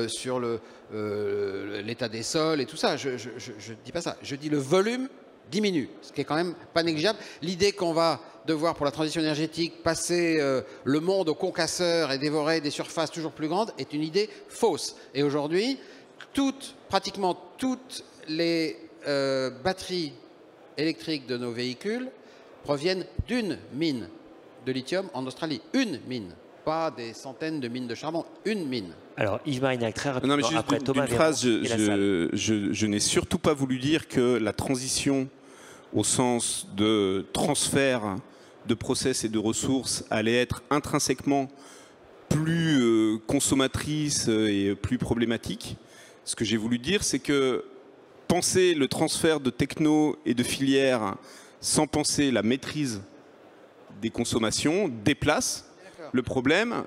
sur l'état des sols et tout ça. Je ne dis pas ça. Je dis le volume diminue, ce qui est quand même pas négligeable. L'idée qu'on va devoir, pour la transition énergétique, passer le monde au concasseur et dévorer des surfaces toujours plus grandes est une idée fausse. Et aujourd'hui, pratiquement toutes les batteries électriques de nos véhicules proviennent d'une mine de lithium en Australie. Une mine, pas des centaines de mines de charbon, une mine. Alors Yves Marignac, très rapidement, non, mais juste après Thomas d'une phrase, je n'ai surtout pas voulu dire que la transition au sens de transfert de process et de ressources allait être intrinsèquement plus consommatrice et plus problématique. Ce que j'ai voulu dire, c'est que penser le transfert de techno et de filières sans penser la maîtrise des consommations déplace le problème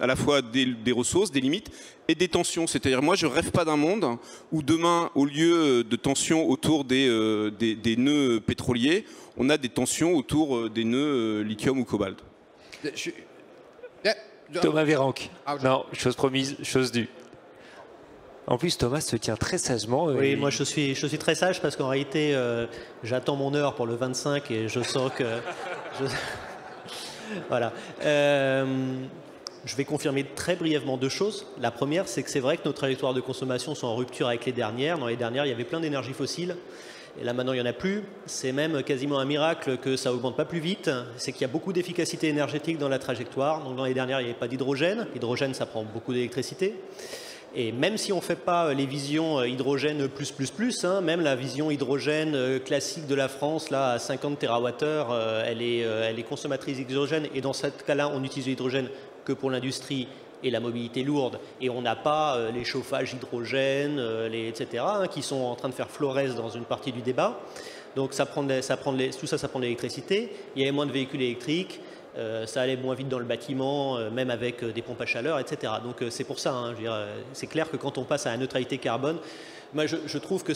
à la fois des ressources, des limites et des tensions. C'est-à-dire, moi, je ne rêve pas d'un monde où demain, au lieu de tensions autour des nœuds pétroliers, on a des tensions autour des nœuds lithium ou cobalt. Thomas Véranque. Ah, Non, chose promise, chose due. En plus, Thomas se tient très sagement. Oui, moi je suis très sage parce qu'en réalité, j'attends mon heure pour le 25 et je sens que... Voilà. Je vais confirmer très brièvement deux choses. La première, c'est que c'est vrai que nos trajectoires de consommation sont en rupture avec les dernières. Dans les dernières, il y avait plein d'énergies fossiles. Et là, maintenant, il n'y en a plus. C'est même quasiment un miracle que ça augmente pas plus vite. C'est qu'il y a beaucoup d'efficacité énergétique dans la trajectoire. Donc, dans les dernières, il n'y avait pas d'hydrogène. L'hydrogène, ça prend beaucoup d'électricité. Et même si on ne fait pas les visions hydrogène plus, hein, même la vision hydrogène classique de la France, là, à 50 TWh, elle est consommatrice d'hydrogène. Et dans ce cas-là, on utilise l'hydrogène que pour l'industrie et la mobilité lourde. Et on n'a pas les chauffages hydrogène, etc., hein, qui sont en train de faire florès dans une partie du débat. Donc tout ça, ça prend de l'électricité. Il y avait moins de véhicules électriques. Ça allait moins vite dans le bâtiment, même avec des pompes à chaleur, etc. Donc c'est pour ça, hein, c'est clair que quand on passe à la neutralité carbone, moi je trouve que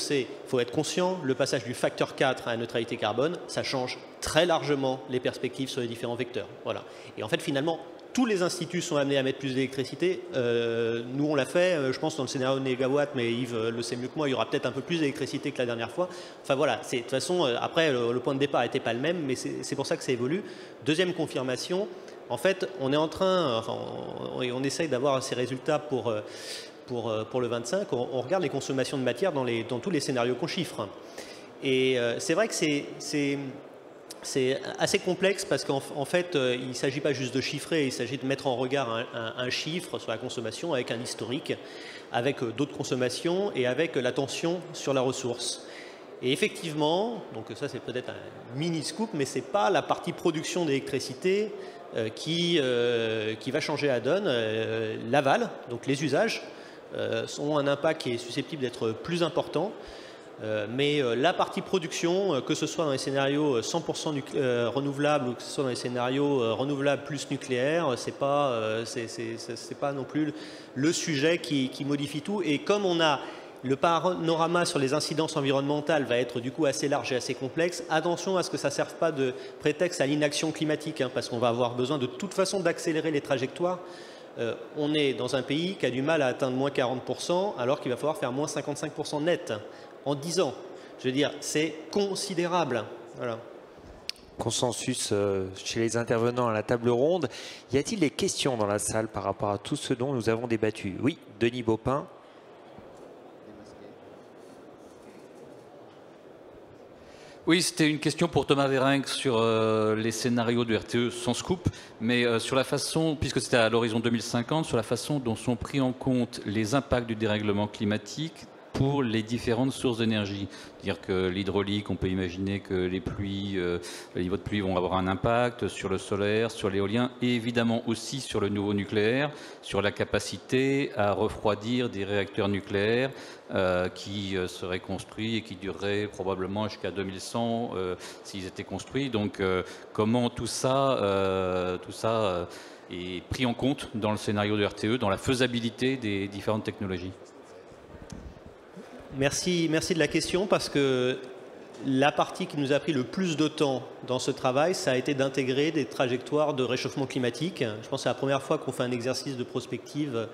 faut être conscient, le passage du facteur 4 à la neutralité carbone, ça change très largement les perspectives sur les différents vecteurs. Voilà. Et en fait, finalement, tous les instituts sont amenés à mettre plus d'électricité. Nous, on l'a fait, je pense, dans le scénario négawatt, mais Yves le sait mieux que moi, il y aura peut-être un peu plus d'électricité que la dernière fois. Enfin voilà, de toute façon, après, le point de départ n'était pas le même, mais c'est pour ça que ça évolue. Deuxième confirmation, en fait, on est en train, enfin, on essaye d'avoir ces résultats pour le 25. On regarde les consommations de matière dans tous les scénarios qu'on chiffre. Et c'est vrai que c'est assez complexe parce qu'en fait, il ne s'agit pas juste de chiffrer, il s'agit de mettre en regard un chiffre sur la consommation avec un historique, avec d'autres consommations et avec l'attention sur la ressource. Et effectivement, donc ça c'est peut-être un mini-scoop, mais ce n'est pas la partie production d'électricité qui va changer la donne. L'aval, donc les usages, ont un impact qui est susceptible d'être plus important. Mais la partie production, que ce soit dans les scénarios 100% renouvelables ou que ce soit dans les scénarios renouvelables plus nucléaire, c'est pas non plus le sujet qui modifie tout. Et comme on a le panorama sur les incidences environnementales va être du coup assez large et assez complexe, attention à ce que ça ne serve pas de prétexte à l'inaction climatique, hein, parce qu'on va avoir besoin de toute façon d'accélérer les trajectoires. On est dans un pays qui a du mal à atteindre moins 40%, alors qu'il va falloir faire moins 55% net en 10 ans. Je veux dire, c'est considérable. Voilà. Consensus chez les intervenants à la table ronde. Y a-t-il des questions dans la salle par rapport à tout ce dont nous avons débattu? Oui, Denis Baupin. Oui, c'était une question pour Thomas Véranque sur les scénarios du RTE sans scoop, mais sur la façon, puisque c'était à l'horizon 2050, sur la façon dont sont pris en compte les impacts du dérèglement climatique pour les différentes sources d'énergie. C'est-à-dire que l'hydraulique, on peut imaginer que les pluies, les niveaux de pluie vont avoir un impact sur le solaire, sur l'éolien et évidemment aussi sur le nouveau nucléaire, sur la capacité à refroidir des réacteurs nucléaires qui seraient construits et qui dureraient probablement jusqu'à 2100 s'ils étaient construits. Donc comment tout ça est pris en compte dans le scénario de RTE, dans la faisabilité des différentes technologies? Merci de la question, parce que la partie qui nous a pris le plus de temps dans ce travail, ça a été d'intégrer des trajectoires de réchauffement climatique. Je pense que c'est la première fois qu'on fait un exercice de prospective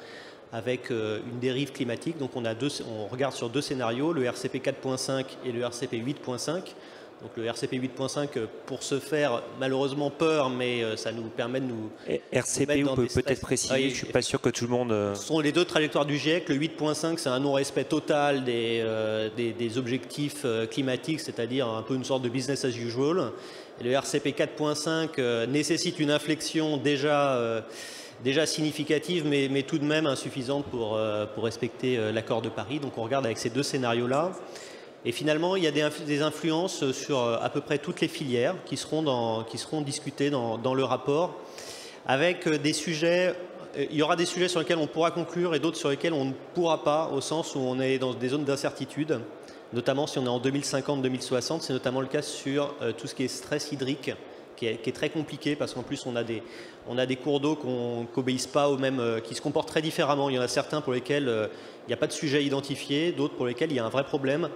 avec une dérive climatique. Donc on regarde sur deux scénarios, le RCP 4.5 et le RCP 8.5. Donc le RCP 8.5, pour se faire malheureusement peur, mais ça nous permet de nous... RCP, on peut peut-être préciser, je ne suis pas sûr que tout le monde... Ce sont les deux trajectoires du GIEC. Le 8.5, c'est un non-respect total des objectifs climatiques, c'est-à-dire un peu une sorte de business as usual. Et le RCP 4.5 nécessite une inflexion déjà significative, mais tout de même insuffisante pour respecter l'accord de Paris. Donc on regarde avec ces deux scénarios-là. Et finalement, il y a des influences sur à peu près toutes les filières qui seront discutées dans le rapport, avec des sujets. Il y aura des sujets sur lesquels on pourra conclure et d'autres sur lesquels on ne pourra pas, au sens où on est dans des zones d'incertitude, notamment si on est en 2050-2060. C'est notamment le cas sur tout ce qui est stress hydrique, qui est très compliqué, parce qu'en plus on a des cours d'eau qui n'obéissent pas aux mêmes, qui se comportent très différemment. Il y en a certains pour lesquels il n'y a pas de sujet identifié, d'autres pour lesquels il y a un vrai problème.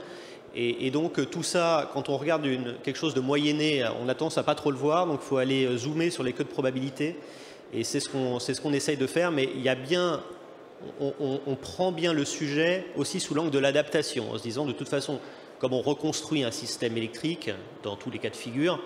Et donc tout ça, quand on regarde quelque chose de moyenné, on a tendance à pas trop le voir, donc il faut aller zoomer sur les queues de probabilité. Et c'est ce qu'on essaye de faire, mais il y a bien, on prend bien le sujet aussi sous l'angle de l'adaptation, en se disant de toute façon, comme on reconstruit un système électrique dans tous les cas de figure,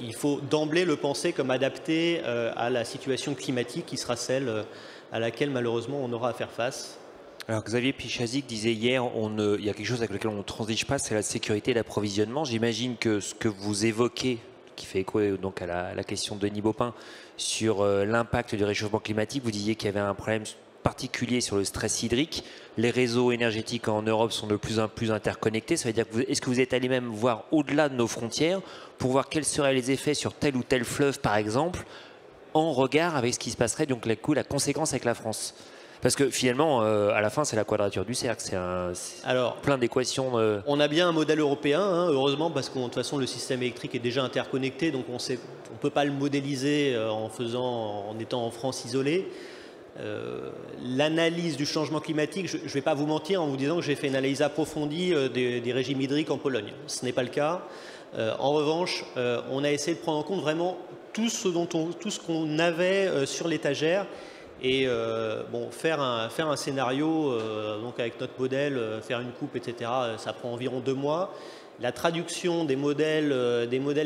il faut d'emblée le penser comme adapté à la situation climatique qui sera celle à laquelle malheureusement on aura à faire face. Alors Xavier Pichazik disait hier, il y a quelque chose avec lequel on ne transige pas, c'est la sécurité et l'approvisionnement. J'imagine que ce que vous évoquez, qui fait écho donc à la question de Denis Baupin, sur l'impact du réchauffement climatique, vous disiez qu'il y avait un problème particulier sur le stress hydrique. Les réseaux énergétiques en Europe sont de plus en plus interconnectés. Ça veut dire que est-ce que vous êtes allé même voir au-delà de nos frontières pour voir quels seraient les effets sur tel ou tel fleuve, par exemple, en regard avec ce qui se passerait, donc la conséquence avec la France? Parce que finalement, à la fin, c'est la quadrature du cercle. C'est plein d'équations. On a bien un modèle européen, hein, heureusement, parce que de toute façon, le système électrique est déjà interconnecté, donc on ne peut pas le modéliser en étant en France isolée. L'analyse du changement climatique, je ne vais pas vous mentir en vous disant que j'ai fait une analyse approfondie des régimes hydriques en Pologne. Ce n'est pas le cas. En revanche, on a essayé de prendre en compte vraiment tout ce qu'on avait sur l'étagère et faire un scénario donc avec notre modèle, faire une coupe, etc. Ça prend environ 2 mois. La traduction des modèles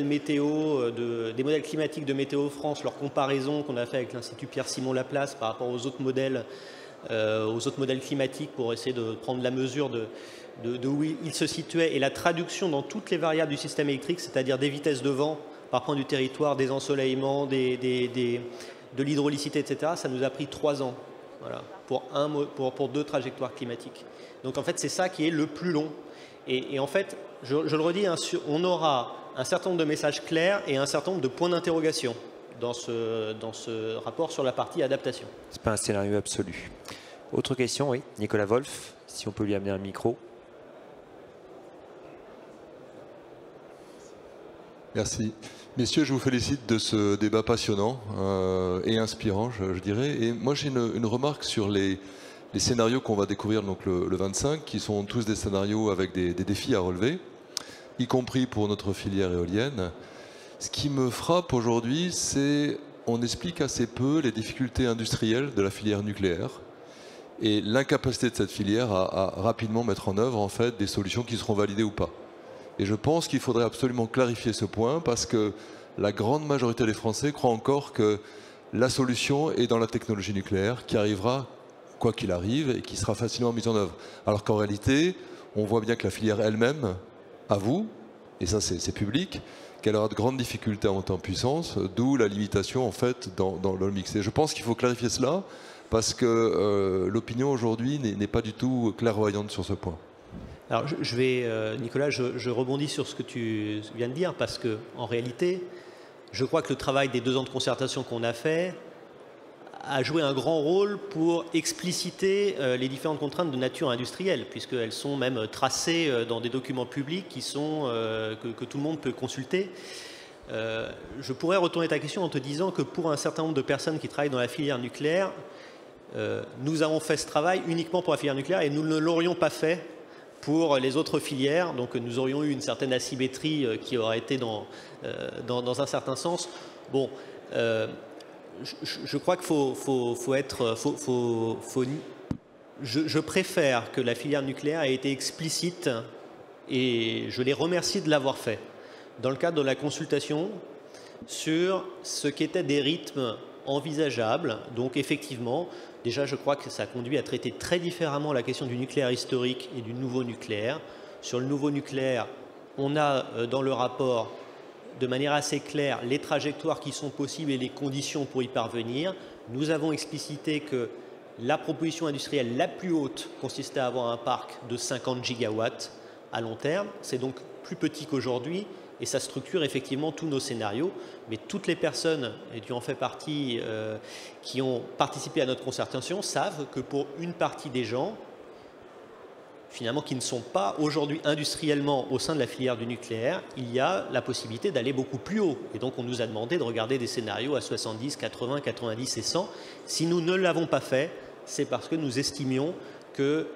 météo, des modèles climatiques de Météo France, leur comparaison qu'on a fait avec l'Institut Pierre-Simon Laplace par rapport aux autres modèles climatiques pour essayer de prendre la mesure de où ils se situaient, et la traduction dans toutes les variables du système électrique, c'est-à-dire des vitesses de vent par point du territoire, des ensoleillements, de l'hydraulicité, etc. Ça nous a pris 3 ans, voilà, pour 2 trajectoires climatiques. Donc en fait, c'est ça qui est le plus long. Et en fait, je le redis, hein, on aura un certain nombre de messages clairs et un certain nombre de points d'interrogation dans ce rapport sur la partie adaptation. Ce n'est pas un scénario absolu. Autre question, oui. Nicolas Wolf, si on peut lui amener un micro. Merci. Messieurs, je vous félicite de ce débat passionnant et inspirant, je dirais. Et moi, j'ai une remarque sur les scénarios qu'on va découvrir donc le 25, qui sont tous des scénarios avec des défis à relever, y compris pour notre filière éolienne. Ce qui me frappe aujourd'hui, c'est qu'on explique assez peu les difficultés industrielles de la filière nucléaire et l'incapacité de cette filière à rapidement mettre en œuvre en fait, des solutions qui seront validées ou pas. Et je pense qu'il faudrait absolument clarifier ce point parce que la grande majorité des Français croient encore que la solution est dans la technologie nucléaire qui arrivera quoi qu'il arrive et qui sera facilement mise en œuvre. Alors qu'en réalité, on voit bien que la filière elle-même avoue, et ça c'est public, qu'elle aura de grandes difficultés à monter en puissance, d'où la limitation en fait dans le mix. Et je pense qu'il faut clarifier cela parce que l'opinion aujourd'hui n'est pas du tout clairvoyante sur ce point. Alors Nicolas, je rebondis sur ce que tu viens de dire parce que en réalité, je crois que le travail des 2 ans de concertation qu'on a fait a joué un grand rôle pour expliciter les différentes contraintes de nature industrielle, puisqu'elles sont même tracées dans des documents publics que tout le monde peut consulter. Je pourrais retourner ta question en te disant que pour un certain nombre de personnes qui travaillent dans la filière nucléaire, nous avons fait ce travail uniquement pour la filière nucléaire et nous ne l'aurions pas fait pour les autres filières. Donc nous aurions eu une certaine asymétrie qui aurait été dans un certain sens. Bon, je crois qu'il je préfère que la filière nucléaire ait été explicite et je les remercie de l'avoir fait dans le cadre de la consultation sur ce qu'étaient des rythmes envisageables. Donc effectivement, déjà je crois que ça conduit à traiter très différemment la question du nucléaire historique et du nouveau nucléaire. Sur le nouveau nucléaire, on a dans le rapport de manière assez claire les trajectoires qui sont possibles et les conditions pour y parvenir. Nous avons explicité que la proposition industrielle la plus haute consistait à avoir un parc de 50 gigawatts à long terme. C'est donc plus petit qu'aujourd'hui et ça structure effectivement tous nos scénarios. Mais toutes les personnes, et tu en fais partie, qui ont participé à notre concertation savent que pour une partie des gens, finalement, qui ne sont pas aujourd'hui industriellement au sein de la filière du nucléaire, il y a la possibilité d'aller beaucoup plus haut. Et donc, on nous a demandé de regarder des scénarios à 70, 80, 90 et 100. Si nous ne l'avons pas fait, c'est parce que nous estimions que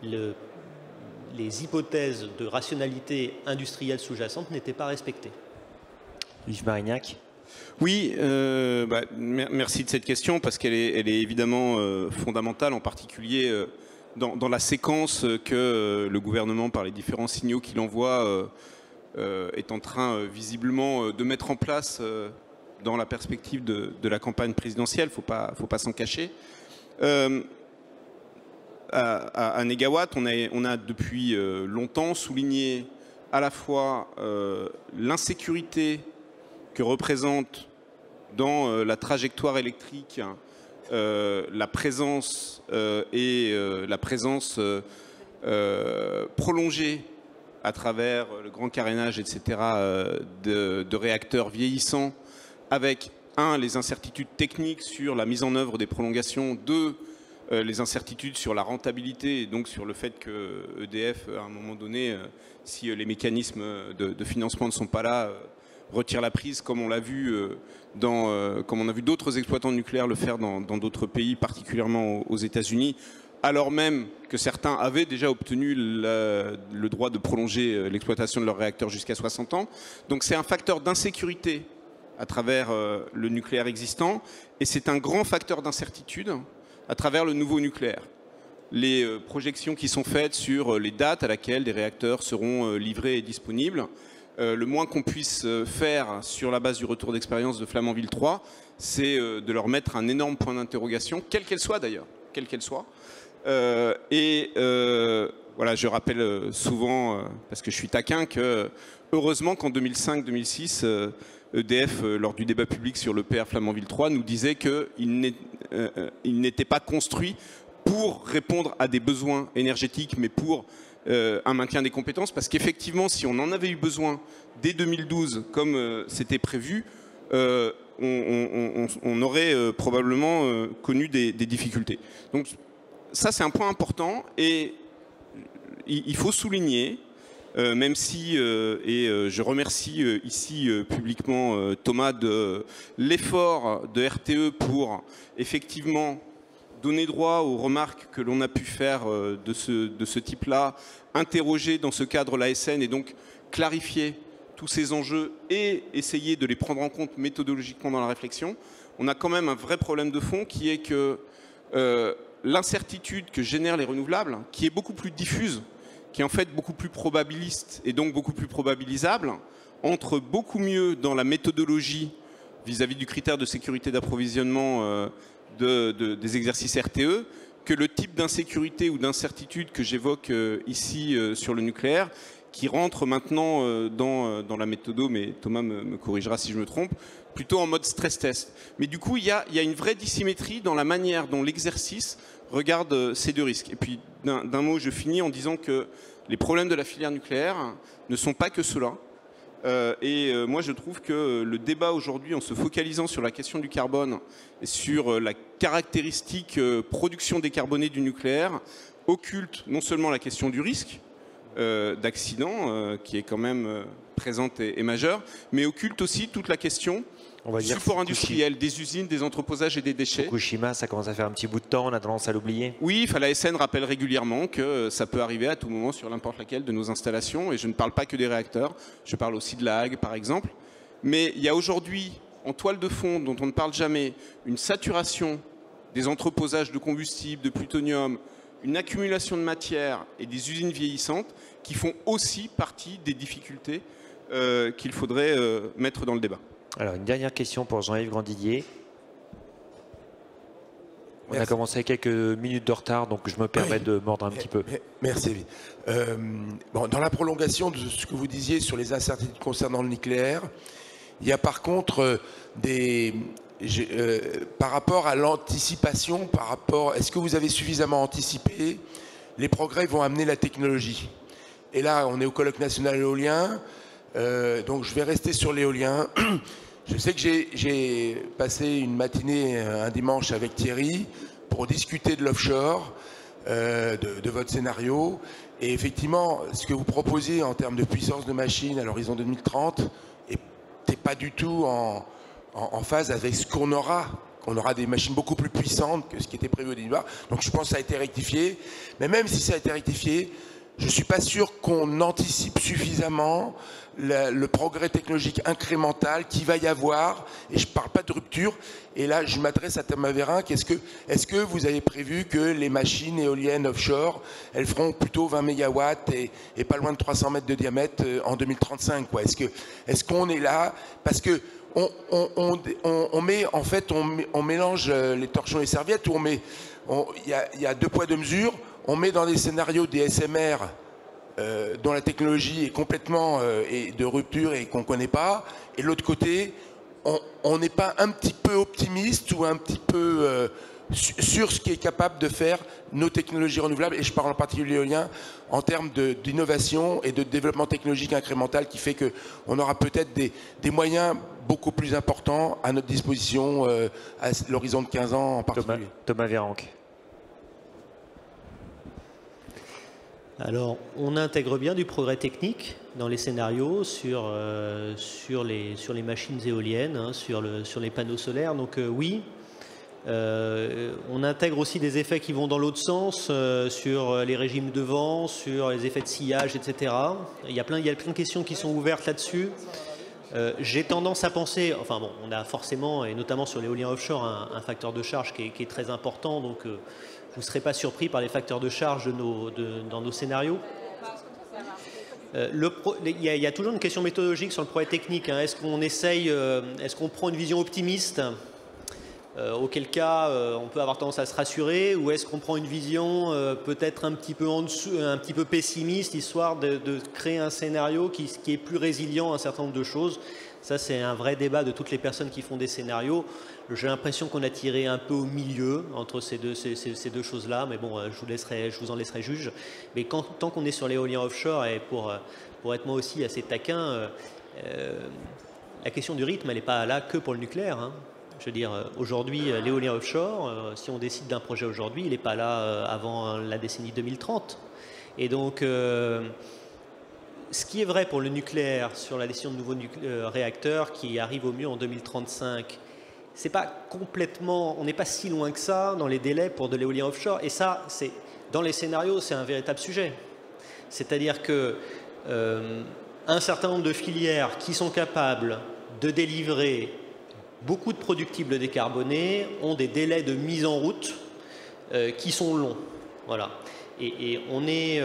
les hypothèses de rationalité industrielle sous-jacente n'étaient pas respectées. Yves Marignac. Oui, merci de cette question parce qu'elle est, évidemment fondamentale, en particulier dans la séquence que le gouvernement, par les différents signaux qu'il envoie, est en train visiblement de mettre en place dans la perspective de la campagne présidentielle. Faut pas s'en cacher. À Négawatt, on a depuis longtemps souligné à la fois l'insécurité que représente dans la trajectoire électrique la présence prolongée à travers le grand carénage, etc., de réacteurs vieillissants, avec, les incertitudes techniques sur la mise en œuvre des prolongations, les incertitudes sur la rentabilité et donc sur le fait que EDF, à un moment donné, si les mécanismes de financement ne sont pas là, retire la prise, comme on l'a vu comme on a vu d'autres exploitants nucléaires le faire dans d'autres pays, particulièrement aux États-Unis, alors même que certains avaient déjà obtenu le droit de prolonger l'exploitation de leurs réacteurs jusqu'à 60 ans. Donc c'est un facteur d'insécurité à travers le nucléaire existant, et c'est un grand facteur d'incertitude à travers le nouveau nucléaire. Les projections qui sont faites sur les dates à laquelle des réacteurs seront livrés et disponibles, le moins qu'on puisse faire sur la base du retour d'expérience de Flamanville 3, c'est de leur mettre un énorme point d'interrogation, quelle qu'elle soit d'ailleurs, quelle qu'elle soit. Voilà, je rappelle souvent, parce que je suis taquin, que heureusement qu'en 2005-2006, EDF, lors du débat public sur le PR Flamanville 3, nous disait qu'il n'était pas construit pour répondre à des besoins énergétiques, mais pour un maintien des compétences, parce qu'effectivement, si on en avait eu besoin dès 2012, comme c'était prévu, on aurait probablement connu des difficultés. Donc ça, c'est un point important, et il faut souligner, même si, je remercie ici publiquement Thomas de l'effort de RTE pour effectivement donner droit aux remarques que l'on a pu faire de ce type-là, interroger dans ce cadre l'ASN et donc clarifier tous ces enjeux et essayer de les prendre en compte méthodologiquement dans la réflexion. On a quand même un vrai problème de fond qui est que l'incertitude que génèrent les renouvelables, qui est beaucoup plus diffuse, qui est en fait beaucoup plus probabiliste et donc beaucoup plus probabilisable, entre beaucoup mieux dans la méthodologie vis-à-vis du critère de sécurité d'approvisionnement des exercices RTE, que le type d'insécurité ou d'incertitude que j'évoque ici sur le nucléaire, qui rentre maintenant dans la méthodo, mais Thomas me corrigera si je me trompe, plutôt en mode stress test. Mais du coup, il y a une vraie dissymétrie dans la manière dont l'exercice regarde ces deux risques. Et puis, d'un mot, je finis en disant que les problèmes de la filière nucléaire ne sont pas que cela. Moi, je trouve que le débat aujourd'hui, en se focalisant sur la question du carbone et sur la caractéristique production décarbonée du nucléaire, occulte non seulement la question du risque d'accident, qui est quand même présente et majeure, mais occulte aussi toute la question du support industriel, des usines, des entreposages et des déchets. Fukushima, ça commence à faire un petit bout de temps, on a tendance à l'oublier. Oui, la SN rappelle régulièrement que ça peut arriver à tout moment sur n'importe laquelle de nos installations, et je ne parle pas que des réacteurs, je parle aussi de la Hague par exemple. Mais il y a aujourd'hui, en toile de fond, dont on ne parle jamais, une saturation des entreposages de combustible, de plutonium, une accumulation de matière et des usines vieillissantes qui font aussi partie des difficultés qu'il faudrait mettre dans le débat. Alors, une dernière question pour Jean-Yves Grandidier. On a commencé avec quelques minutes de retard, donc je me permets de mordre un petit peu. Merci. Dans la prolongation de ce que vous disiez sur les incertitudes concernant le nucléaire, il y a par contre par rapport à l'anticipation, est-ce que vous avez suffisamment anticipé les progrès vont amener la technologie? Et là, on est au colloque national éolien, donc je vais rester sur l'éolien. Je sais que j'ai passé une matinée un dimanche avec Thierry pour discuter de l'offshore, de votre scénario. Et effectivement, ce que vous proposez en termes de puissance de machine à l'horizon 2030 n'est pas du tout en phase avec ce qu'on aura. On aura des machines beaucoup plus puissantes que ce qui était prévu au départ. Donc je pense que ça a été rectifié. Mais même si ça a été rectifié, je ne suis pas sûr qu'on anticipe suffisamment le progrès technologique incrémental qu'il va y avoir, et je ne parle pas de rupture. Et là, je m'adresse à Thomas Vérinck. Est-ce que vous avez prévu que les machines éoliennes offshore, elles feront plutôt 20 mégawatts et pas loin de 300 mètres de diamètre en 2035, quoi? Est-ce qu'on est là? Parce que on mélange les torchons et les serviettes, où il y a deux poids deux mesures. On met dans des scénarios des SMR dont la technologie est complètement de rupture et qu'on ne connaît pas. Et de l'autre côté, on n'est pas un petit peu optimiste ou un petit peu sur ce qui est capable de faire nos technologies renouvelables, et je parle en particulier l'éolien, en termes d'innovation et de développement technologique incrémental, qui fait qu'on aura peut-être des moyens beaucoup plus importants à notre disposition à l'horizon de 15 ans en particulier. Thomas Vérinck. Alors, on intègre bien du progrès technique dans les scénarios sur les machines éoliennes, hein, sur les panneaux solaires. Donc oui, on intègre aussi des effets qui vont dans l'autre sens, sur les régimes de vent, sur les effets de sillage, etc. Il y a plein de questions qui sont ouvertes là-dessus. J'ai tendance à penser, enfin bon, on a forcément, et notamment sur l'éolien offshore, un facteur de charge qui est très important, donc vous ne serez pas surpris par les facteurs de charge dans nos scénarios. Il y a toujours une question méthodologique sur le progrès technique, hein. Est-ce qu'on prend une vision optimiste, auquel cas on peut avoir tendance à se rassurer, ou est-ce qu'on prend une vision peut-être un petit peu en dessous, un petit peu pessimiste, histoire de créer un scénario qui est plus résilient à un certain nombre de choses? Ça, c'est un vrai débat de toutes les personnes qui font des scénarios. J'ai l'impression qu'on a tiré un peu au milieu entre ces deux choses-là, mais bon, je vous en laisserai juge. Mais tant qu'on est sur l'éolien offshore, et pour être moi aussi assez taquin, la question du rythme, elle n'est pas là que pour le nucléaire, hein. Je veux dire, aujourd'hui, l'éolien offshore, si on décide d'un projet aujourd'hui, il n'est pas là avant la décennie 2030. Et donc, ce qui est vrai pour le nucléaire sur la décision de nouveaux réacteurs qui arrive au mieux en 2035, c'est pas complètement, on n'est pas si loin que ça dans les délais pour de l'éolien offshore. Et ça, dans les scénarios, c'est un véritable sujet. C'est-à-dire que un certain nombre de filières qui sont capables de délivrer beaucoup de productibles décarbonés ont des délais de mise en route qui sont longs. Voilà. Et on est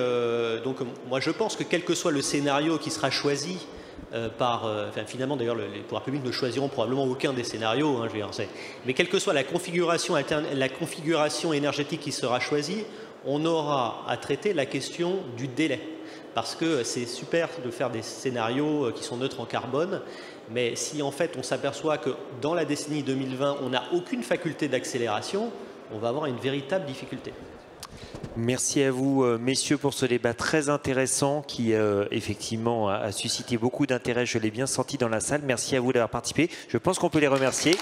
donc, moi je pense que quel que soit le scénario qui sera choisi finalement d'ailleurs les pouvoirs publics ne choisiront probablement aucun des scénarios, hein, mais quelle que soit la configuration énergétique qui sera choisie, on aura à traiter la question du délai. Parce que c'est super de faire des scénarios qui sont neutres en carbone, mais si en fait on s'aperçoit que dans la décennie 2020 on n'a aucune faculté d'accélération, on va avoir une véritable difficulté. Merci à vous, messieurs, pour ce débat très intéressant qui, effectivement, a suscité beaucoup d'intérêt. Je l'ai bien senti dans la salle. Merci à vous d'avoir participé. Je pense qu'on peut les remercier.